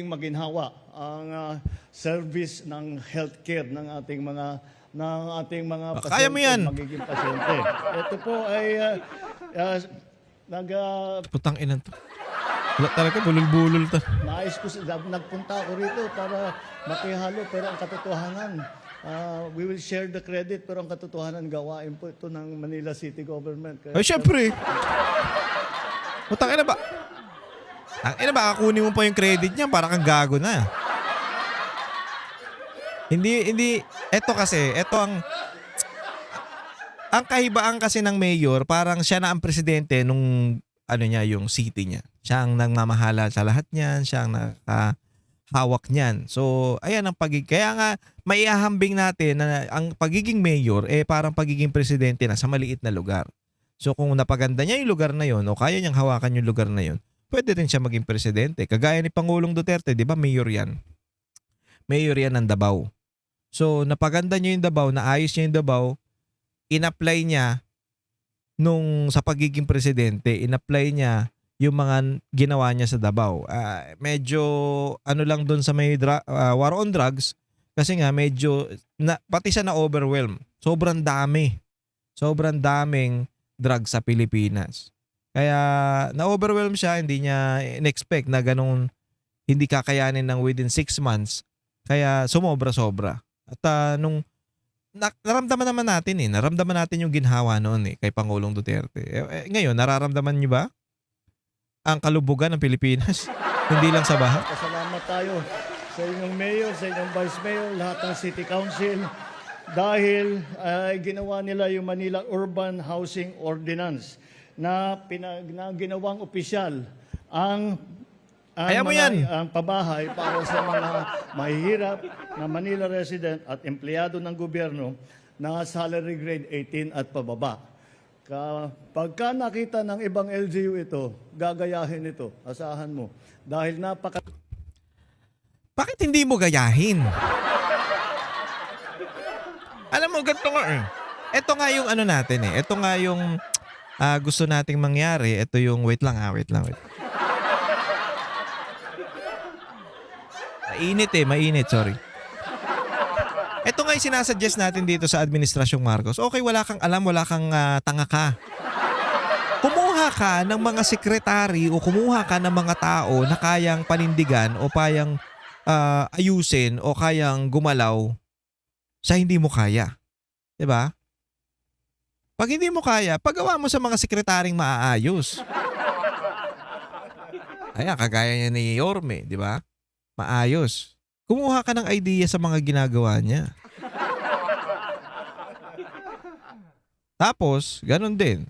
maginhawa ang service ng healthcare ng ating mga pasyente. Kaya mo yan. Magiging pasyente. Ito po ay Putang ina to. Wala talaga, bulol-bulol to. nagpunta ako rito para makihalo, pero ang katotohanan, we will share the credit, pero ang katotohanan, gawain po ito ng Manila City Government. Ay, syempre. Putang ina ba? Kakunin mo pa yung credit niya para kang gago na. Hindi, eto ang kahibaan kasi ng mayor, parang siya na ang presidente nung yung city niya. Siya ang nagmamahala sa lahat niyan, siya ang nakahawak niyan. So, ayan ang kaya nga maiahambing natin na ang pagiging mayor parang pagiging presidente na sa maliit na lugar. So, kung napaganda niya yung lugar na yon o kaya niyang hawakan yung lugar na yon, pwede rin siya maging presidente. Kagaya ni Pangulong Duterte, 'di ba? Mayor 'yan. Mayor 'yan ng Davao. So, napaganda niya yung Davao, naayos niya yung Davao, in-apply niya sa pagiging presidente, in-apply niya yung mga ginawa niya sa Davao. Medyo lang doon sa may war on drugs kasi nga medyo pati siya na overwhelm. Sobrang daming drugs sa Pilipinas. Kaya na-overwhelm siya, hindi niya in-expect na ganun hindi kakayanin ng within 6 months. Kaya sumobra-sobra. At naramdaman naman natin naramdaman natin yung ginhawa noon kay Pangulong Duterte. Ngayon, nararamdaman niyo ba ang kalubugan ng Pilipinas? Hindi lang sa baha. Pasalamat tayo sa inyong mayor, sa inyong vice mayor, lahat ng city council dahil ginawa nila yung Manila Urban Housing Ordinance na ginawang opisyal ang Kaya mo yan. ang pabahay para sa mga mahihirap na Manila resident at empleyado ng gobyerno na salary grade 18 at pababa. Pagka nakita ng ibang LGU ito, gagayahin ito, asahan mo. Dahil Bakit hindi mo gayahin? Alam mo, ganito nga Ito nga yung ano natin Ito nga yung gusto nating mangyari. Ito yung, wait lang. Mainit, sorry. Ito nga yung sinasuggest natin dito sa Administrasyong Marcos. Okay, wala kang alam, wala kang tanga ka. Kumuha ka ng mga sekretary o kumuha ka ng mga tao na kayang panindigan o kayang ayusin o kayang gumalaw sa hindi mo kaya. 'Di ba? Pag hindi mo kaya, pagawa mo sa mga sekretaryong maaayos. Ayan, kagaya niya ni Yorme, 'di ba? Maayos. Kumuha ka ng idea sa mga ginagawa niya. Tapos, ganun din.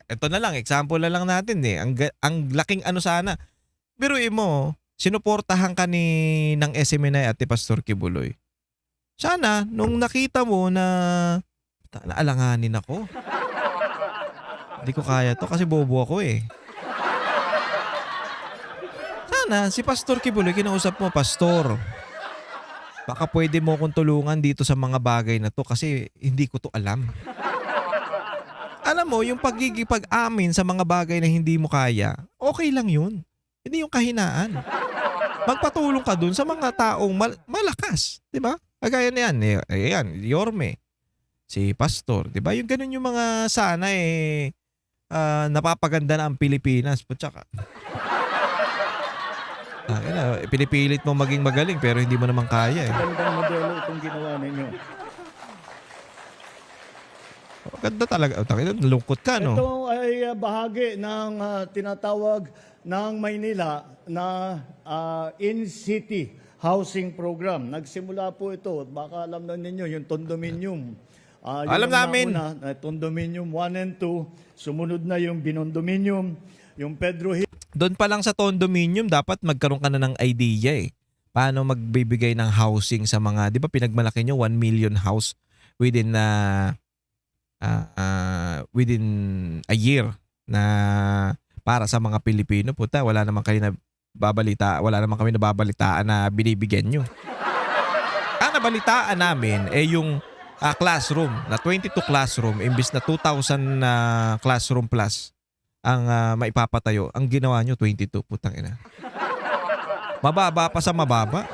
Ito na lang, example na lang natin Ang laking ano sana. Biruin mo, sinuportahan ka ng SMNI at ni Pastor Kibuloy. Sana, nung nakita mo na naalanganin ako. Hindi ko kaya to kasi bobo ako Sana, si Pastor Kibuloy, kinausap mo, Pastor, baka pwede mo akong tulungan dito sa mga bagay na to kasi hindi ko to alam. Alam mo, yung pagigipag-amin sa mga bagay na hindi mo kaya, okay lang yun. Hindi yung kahinaan. Magpatulong ka dun sa mga taong malakas. Diba? Kagaya na yan. Ayan, Yorme. Si Pastor. Diba? Yung ganun yung mga sana napapaganda na ang Pilipinas. Putsaka. Pinipilit mo maging magaling pero hindi mo naman kaya Magandang modelo itong ginawa ninyo. Ganda talaga. Nalungkot ka, no? Ito ay bahagi ng tinatawag ng Maynila na in-city housing program. Nagsimula po ito, baka alam na ninyo, yung condominium. Alam namin. Condominium 1 and 2, sumunod na yung binondominium, yung Pedro Hill. Doon pa lang sa condominium, dapat magkaroon ka na ng idea Paano magbibigay ng housing sa mga, di ba pinagmalaki nyo, 1 million house within within a year na para sa mga Pilipino. Puta, wala naman kami nababalitaan na binibigyan nyo. Ang nabalitaan namin yung classroom, na 22 classroom imbis na 2,000 classroom plus ang maipapatayo. Ang ginawa nyo 22, putang ina. Mababa pa sa mababa.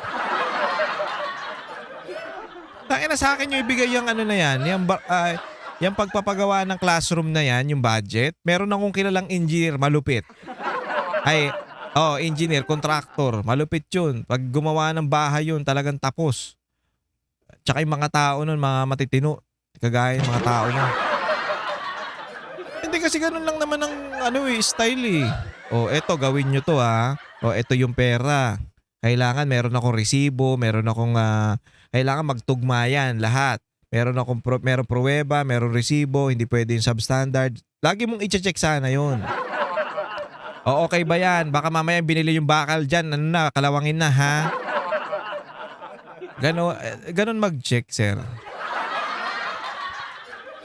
Tangina, sa akin yung ibigay yung ano na yan, yung pagpapagawa ng classroom na yan, yung budget. Meron akong kilalang engineer, malupit. Engineer, contractor, malupit yun. Pag gumawa ng bahay yun, talagang tapos. Tsaka yung mga tao nun, mga matitino. Kagaya yung mga tao nun. Hindi kasi ganun lang naman ang style eto, gawin nyo to eto yung pera. Kailangan meron akong resibo, meron akong kailangan magtugma yan lahat. Meron pruweba, meron resibo, hindi pwede yung substandard. Lagi mong i-check sana yun. O okay ba yan? Baka mamaya binili yung bakal dyan, kalawangin na ha? Ganon mag-check, sir.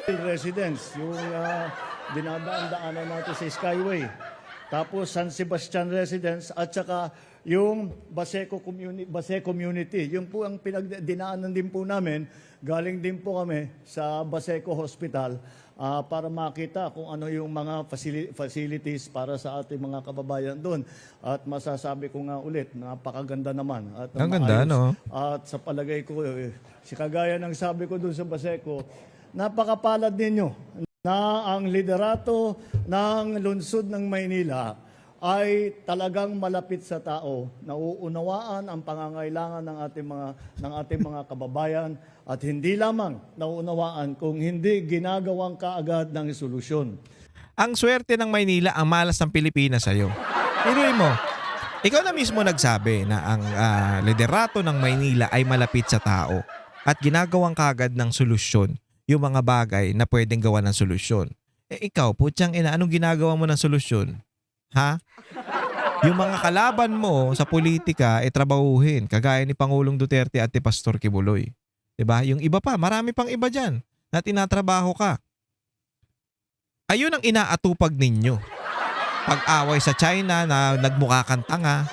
Residence, yung dinadaan-daanan natin sa Skyway. Tapos San Sebastian Residence at saka yung Baseco Community. Yung po ang dinaanan din po namin. Galing din po kami sa Baseco Hospital para makita kung ano yung mga facilities para sa ating mga kababayan doon. At masasabi ko nga ulit, napakaganda naman. At ang ganda, no? At sa palagay ko, si kagaya ng sabi ko doon sa Baseco, napakapalad ninyo na ang liderato ng lungsod ng Maynila ay talagang malapit sa tao, nauunawaan ang pangangailangan ng ating mga kababayan at hindi lamang nauunawaan kung hindi ginagawang kaagad ng solusyon. Ang swerte ng Maynila, ang malas ng Pilipinas sa'yo. Pinuin mo, ikaw na mismo nagsabi na ang liderato ng Maynila ay malapit sa tao at ginagawang kagad ng solusyon yung mga bagay na pwedeng gawa ng solusyon. Ikaw, putyang ina, anong ginagawa mo ng solusyon? Ha? Yung mga kalaban mo sa politika trabahuhin, kagaya ni Pangulong Duterte at ni Pastor Kibuloy. 'Di ba? Yung iba pa, marami pang iba diyan na tinatrabaho ka. Ayun ang inaatupag ninyo. Pag-away sa China na nagmukha kang tanga.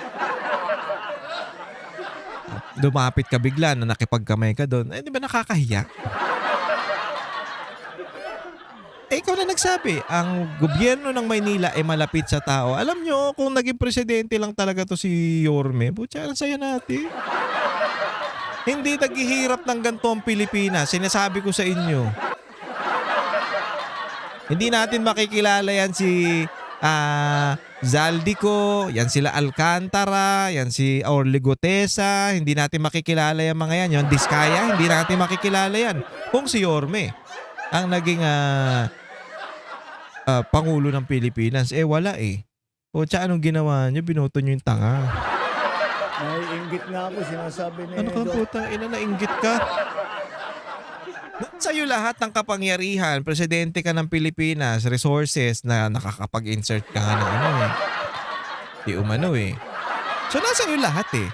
Lumapit ka bigla na nakipagkamay ka doon. 'Di ba nakakahiya? Ikaw na nagsabi, ang gobyerno ng Maynila ay malapit sa tao. Alam nyo, kung naging presidente lang talaga to si Yorme, butya, ang saya natin. Hindi naghihirap ng ganito ang Pilipinas. Sinasabi ko sa inyo. Hindi natin makikilala yan si Zaldico, yan sila Alcantara, yan si Orly Gutesa. Hindi natin makikilala yan mga yan. Yung Diskaya, hindi natin makikilala yan. Kung si Yorme ang naging Pangulo ng Pilipinas, wala eh. O tsaka anong ginawa niyo? Binoto niyo yung tanga. Naiinggit nga ako, sinasabi ni Ano ka putang ina, nainggit ka? Sa'yo lahat ng kapangyarihan, presidente ka ng Pilipinas, resources na nakakapag-insert ka nga ng ano eh. Di umano eh. So nasa iyo lahat eh.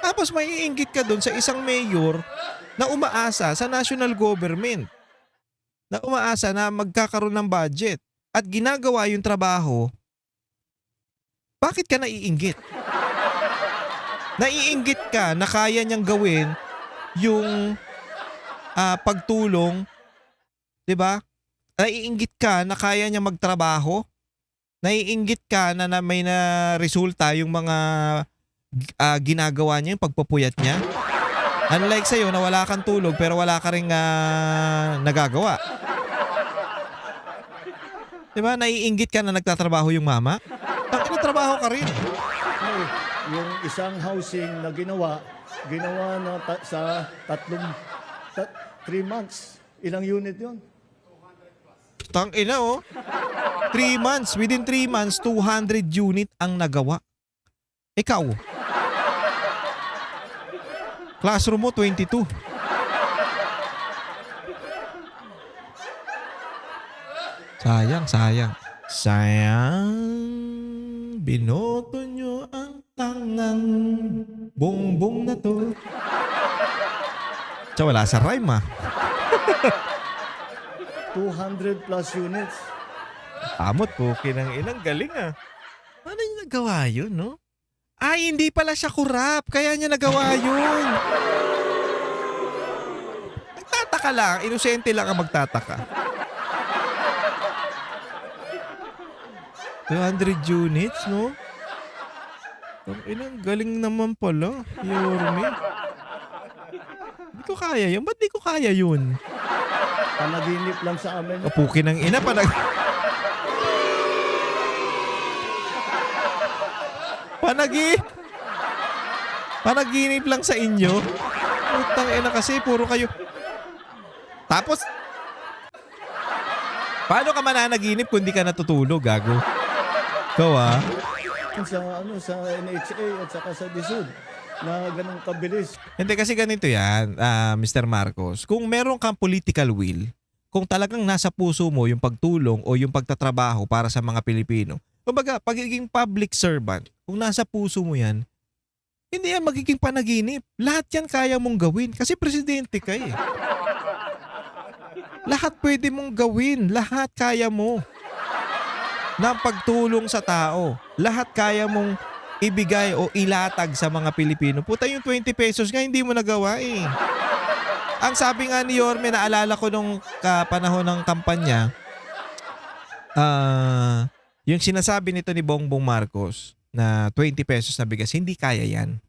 Tapos maiinggit ka dun sa isang mayor na umaasa sa national government. Na umaasa na magkakaroon ng budget at ginagawa yung trabaho, bakit ka naiinggit? Naiinggit ka na kaya niyang gawin yung pagtulong, 'di ba? Naiinggit ka na kaya niyang magtrabaho? Naiinggit ka na may na resulta yung mga ginagawa niya, yung pagpupuyat niya? Unlike sa'yo na wala kang tulog pero wala ka ring nagagawa. Diba? Naiinggit ka na nagtatrabaho yung mama? Trabaho ka rin. Yung isang housing na ginawa na sa 3 months. Ilang unit yun? Tangina oh. 3 months. Within 3 months, 200 unit ang nagawa. Ikaw. Classroom mo, 22. Sayang. Binoto nyo ang tangang bongbong na to. Tsaka wala sa rhyme 200 plus units. Amot po, inang galing Paano niya nagawa yun, no? Ay, hindi pala siya kurap. Kaya niya nagawa yun. Nagtataka lang. Inosente lang ang magtataka. 200 units, no? Inang galing naman pala, Yorme. Hindi ko kaya yun. Ba't di ko kaya yun? Panaginip lang sa amin. Kapukin ng ina. Panaginip lang sa inyo. Putang ina kasi, puro kayo. Tapos, paano ka mananaginip kung di ka natutulog, gago? Ikaw Sa NHA at saka sa DSUD na ganun kabilis. Hindi kasi ganito yan, Mr. Marcos. Kung meron kang political will, kung talagang nasa puso mo yung pagtulong o yung pagtatrabaho para sa mga Pilipino, kumbaga, pagiging public servant, kung nasa puso mo yan, hindi yan magiging panaginip. Lahat yan kaya mong gawin kasi presidente ka eh. Lahat pwede mong gawin. Lahat kaya mo. Na pagtulong sa tao. Lahat kaya mong ibigay o ilatag sa mga Pilipino. Puta, yung 20 pesos nga hindi mo nagawa eh. Ang sabi nga ni Yorme, naalala ko nung panahon ng kampanya, yung sinasabi nito ni Bongbong Marcos na 20 pesos na bigas, hindi kaya yan.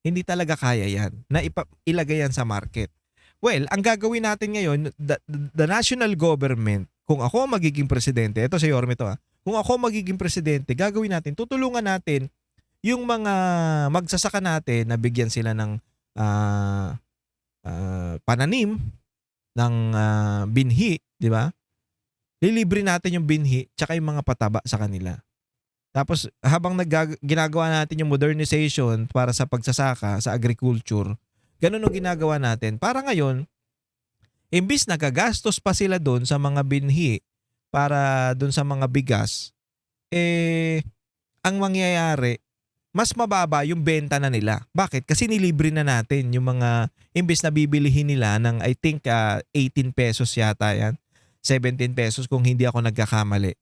Hindi talaga kaya yan. Na ilagay yan sa market. Well, ang gagawin natin ngayon, the national government, kung ako magiging presidente, ito si Yorme to kung ako magiging presidente, gagawin natin, tutulungan natin yung mga magsasaka natin na bigyan sila ng ah, pananim ng binhi, di ba? Lilibre natin yung binhi tsaka yung mga pataba sa kanila. Tapos habang ginagawa natin yung modernization para sa pagsasaka, sa agriculture, ganun ang ginagawa natin. Para ngayon, imbis nagagastos pa sila doon sa mga binhi para doon sa mga bigas, ang mangyayari, mas mababa yung benta na nila. Bakit? Kasi nilibre na natin yung mga, imbis na bibilihin nila ng I think 18 pesos yata yan, 17 pesos kung hindi ako nagkakamali.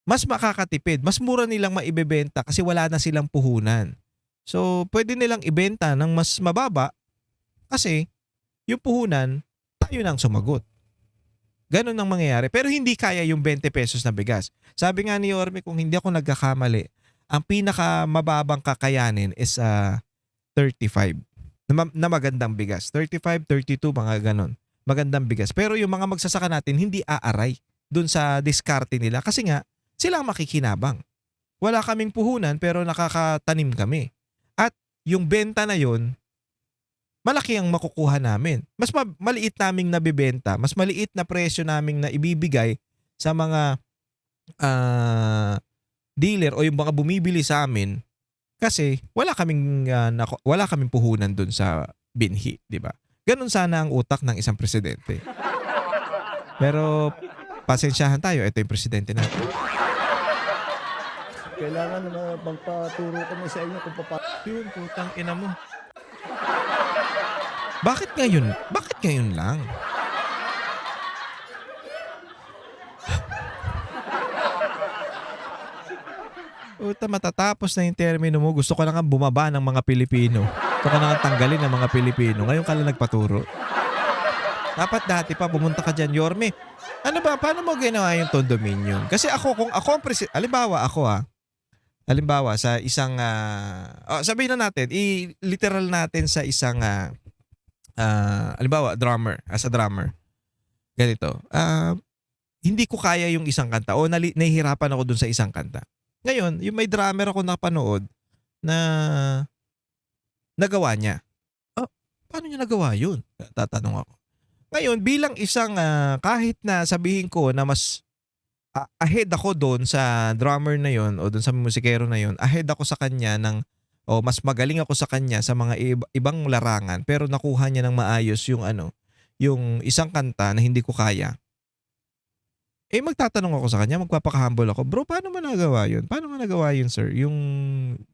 Mas makakatipid, mas mura nilang maibebenta kasi wala na silang puhunan. So, pwede nilang ibenta ng mas mababa kasi yung puhunan, tayo nang sumagot. Ganun ang mangyayari. Pero hindi kaya yung 20 pesos na bigas. Sabi nga ni Yorme, kung hindi ako nagkakamali, ang pinakamababang kakayanin is 35 na magandang bigas. 35, 32, mga ganun. Magandang bigas. Pero yung mga magsasaka natin, hindi aaray dun sa diskarte nila kasi nga, sila ang makikinabang. Wala kaming puhunan pero nakakatanim kami. At yung benta na yon, malaki ang makukuha namin. Mas maliit naming nabibenta, mas maliit na presyo naming na ibibigay sa mga dealer o yung mga bumibili sa amin kasi wala kaming puhunan dun sa binhi, di ba? Ganun sana ang utak ng isang presidente. Pero pasensyahan tayo, ito yung presidente natin. Kailangan na magpaturo kami sa inyo kung paano. Yun, putang ina mo. Bakit ngayon? Bakit ngayon lang? Puta, matatapos na yung termino mo. Gusto ko na nga bumaba ng mga Pilipino. Gusto ko na nga tanggalin ng mga Pilipino. Ngayon ka lang nagpaturo. Dapat dati pa pumunta ka dyan, Yorme. Ano ba? Paano mo ginawa yung condominium? Kasi ako, kung ako ang presidente, halimbawa sa isang, sabihin na natin, literal natin sa isang, halimbawa, drummer, as a drummer. Ganito. Hindi ko kaya yung isang kanta o nahihirapan ako dun sa isang kanta. Ngayon, yung may drummer ako napanood na nagawa niya. Paano niya nagawa yun? Tatanong ako. Ngayon, bilang isang kahit na sabihin ko na mas ahead ako doon sa drummer na yon o doon sa musikero na yon, ahead ako sa kanya mas magaling ako sa kanya sa mga ibang larangan pero nakuha niya ng maayos yung isang kanta na hindi ko kaya. Magtatanong ako sa kanya, magpapaka-humble ako, bro, paano mo nagawa yun? Paano mo nagawa yun, sir? Yung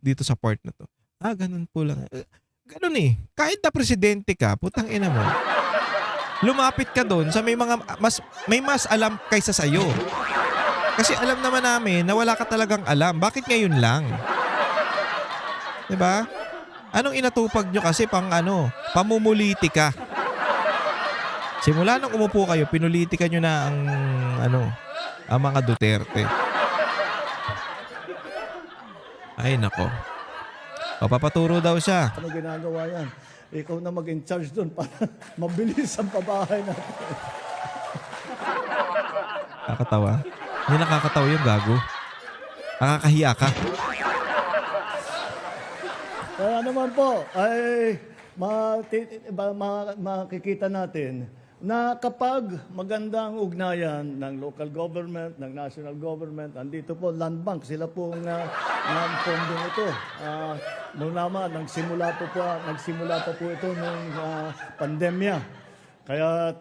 dito sa part na to. Ganun po lang. Ganun eh. Kahit na presidente ka, putang ina mo. Lumapit ka doon sa may mas alam kaysa sa'yo. Kasi alam naman namin na wala ka talagang alam. Bakit ngayon lang? 'Di ba? Anong inatupag nyo kasi pamumuliti ka. Simula nung umupo kayo, pinulitika nyo na ang mga Duterte. Ay nako. Papaturo daw siya. Ano ginagawa yan? Ikaw na mag-in-charge doon para mabilis ang pabahay natin. Nakakatawa. Hindi nakakatawa yung gago. Nakakahiya ka. Kaya naman po, ay makikita natin na kapag magandang ugnayan ng local government, ng national government, andito po, Land Bank, sila po ng pondong ito. Nagsimula pa po ito nung pandemya. Kaya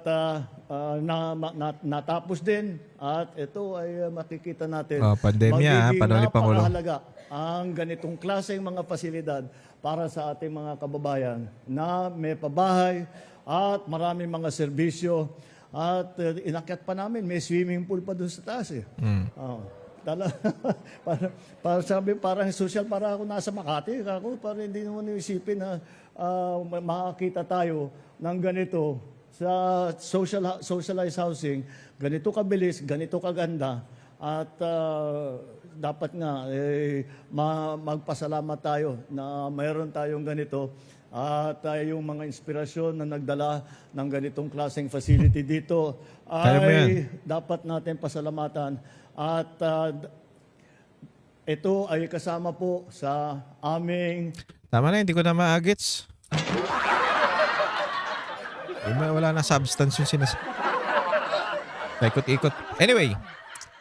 natapos din at ito ay makikita natin. Pandemya, panahon ni Pangulo. Napakahalaga ang ganitong klaseng mga pasilidad para sa ating mga kababayan na may pabahay at maraming mga serbisyo at inakyat pa namin, may swimming pool pa doon sa taas eh. Parang social, para ako nasa Makati. Parang hindi naman isipin na makakita tayo ng ganito sa socialized housing, ganito kabilis, ganito kaganda, at dapat nga magpasalamat tayo na mayroon tayong ganito at yung mga inspirasyon na nagdala ng ganitong klaseng facility dito ay dapat natin pasalamatan At ito ay kasama po sa aming Tama na, hindi ko na ma-gets. Wala na substance yung Ikot-ikot. Anyway,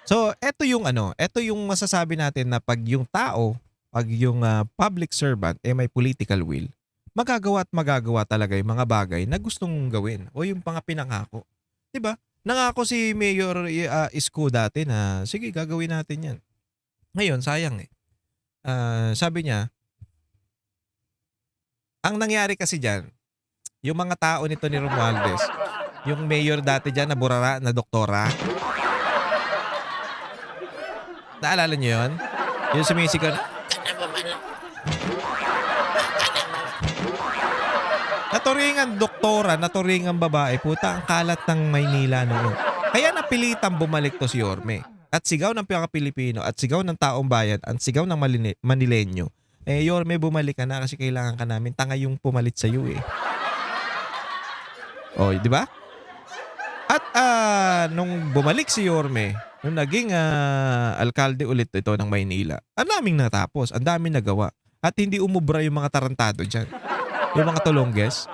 so eto yung masasabi natin na pag yung tao, pag yung public servant may political will, magagawa at magagawa talaga yung mga bagay na gustong gawin o yung mga pinangako. 'Di ba? Nangako si Mayor Isko dati na sige, gagawin natin 'yan. Ngayon, sayang sabi niya, ang nangyari kasi diyan, yung mga tao nito ni Romualdez, yung mayor dati diyan na burara na doktora. Naalala niyo 'yon? Yung sumisigaw na, naturingan doktora, naturingan babae, puta ang kalat ng Maynila noon. Kaya napilitang bumalik to si Yorme. At sigaw ng Pilipino at sigaw ng taong bayan at sigaw ng Manilenyo. Yorme, bumalik ka na kasi kailangan ka namin. Tanga yung pumalit sa iyo eh. O, di ba? At nung bumalik si Yorme, nung naging alkalde ulit ito ng Maynila, ang daming natapos, ang daming nagawa. At hindi umubra yung mga tarantado dyan. Yung mga tulongges.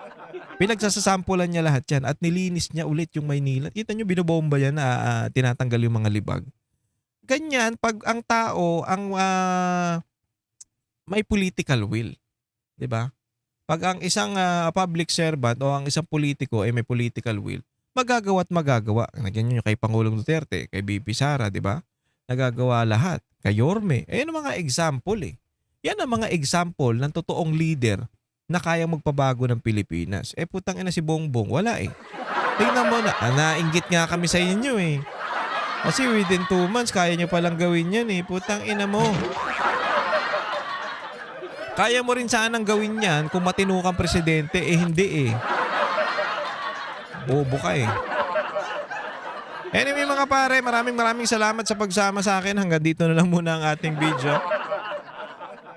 Pinagsasasampulan niya lahat yan at nilinis niya ulit yung Maynila. Kita nyo, binobomba yan na tinatanggal yung mga libag. Ganyan, pag ang tao, may political will. 'Di ba? Pag ang isang public servant o ang isang politiko ay may political will, magagawa at magagawa. Ganyan yung kay Pangulong Duterte, kay BP Sara, 'di ba? Nagagawa lahat. Kay Yorme. Yan ang mga example eh. Yan ang mga example ng totoong leader na kayang magpabago ng Pilipinas. Putang ina si Bongbong, wala eh. Tingnan mo na, nainggit nga kami sa inyo eh. Kasi within 2 months, kaya nyo palang gawin yan eh. Putang ina mo. Kaya mo rin sanang gawin yan kung matino kang presidente, hindi eh. Bobo ka eh. Anyway mga pare, maraming salamat sa pagsama sa akin. Hanggang dito na lang muna ang ating video.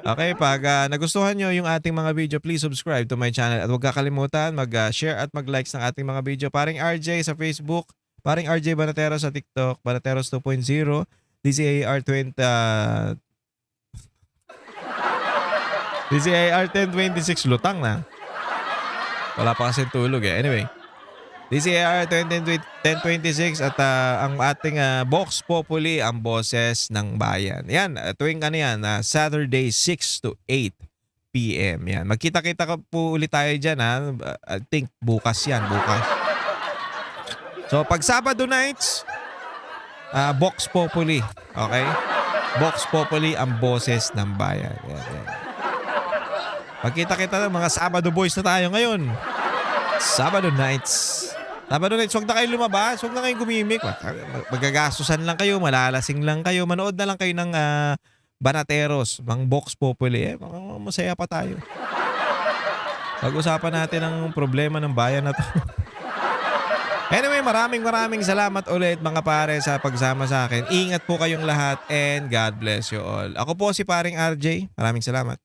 Okay, pag nagustuhan nyo yung ating mga video, please subscribe to my channel. At huwag kakalimutan mag-share at mag-likes ng ating mga video. Paring RJ sa Facebook, Paring RJ Banateros sa TikTok, Banateros 2.0, DCAR 1026, lutang na. Wala pa kasi tulog eh. Anyway, DCAR 1026 at ang ating Vox Populi, ang boses ng bayan. Yan, tuwing Saturday 6 to 8 p.m. Yan. Magkita-kita po ulit tayo dyan I think bukas yan, bukas. So pag Sabado nights, Vox Populi. Okay? Vox Populi, ang boses ng bayan. Yan. Magkita-kita mga Sabado boys na tayo ngayon. Sabado nights. Sabado nights, huwag na kayo lumabas, huwag na kayong gumimik. Magagasusan lang kayo, malalasing lang kayo. Manood na lang kayo ng Banateros, mga Vox Populi. Masaya pa tayo. Pag-usapan natin ang problema ng bayan na to. Anyway, maraming salamat ulit mga pare sa pagsama sa akin. Ingat po kayong lahat and God bless you all. Ako po si Paring RJ. Maraming salamat.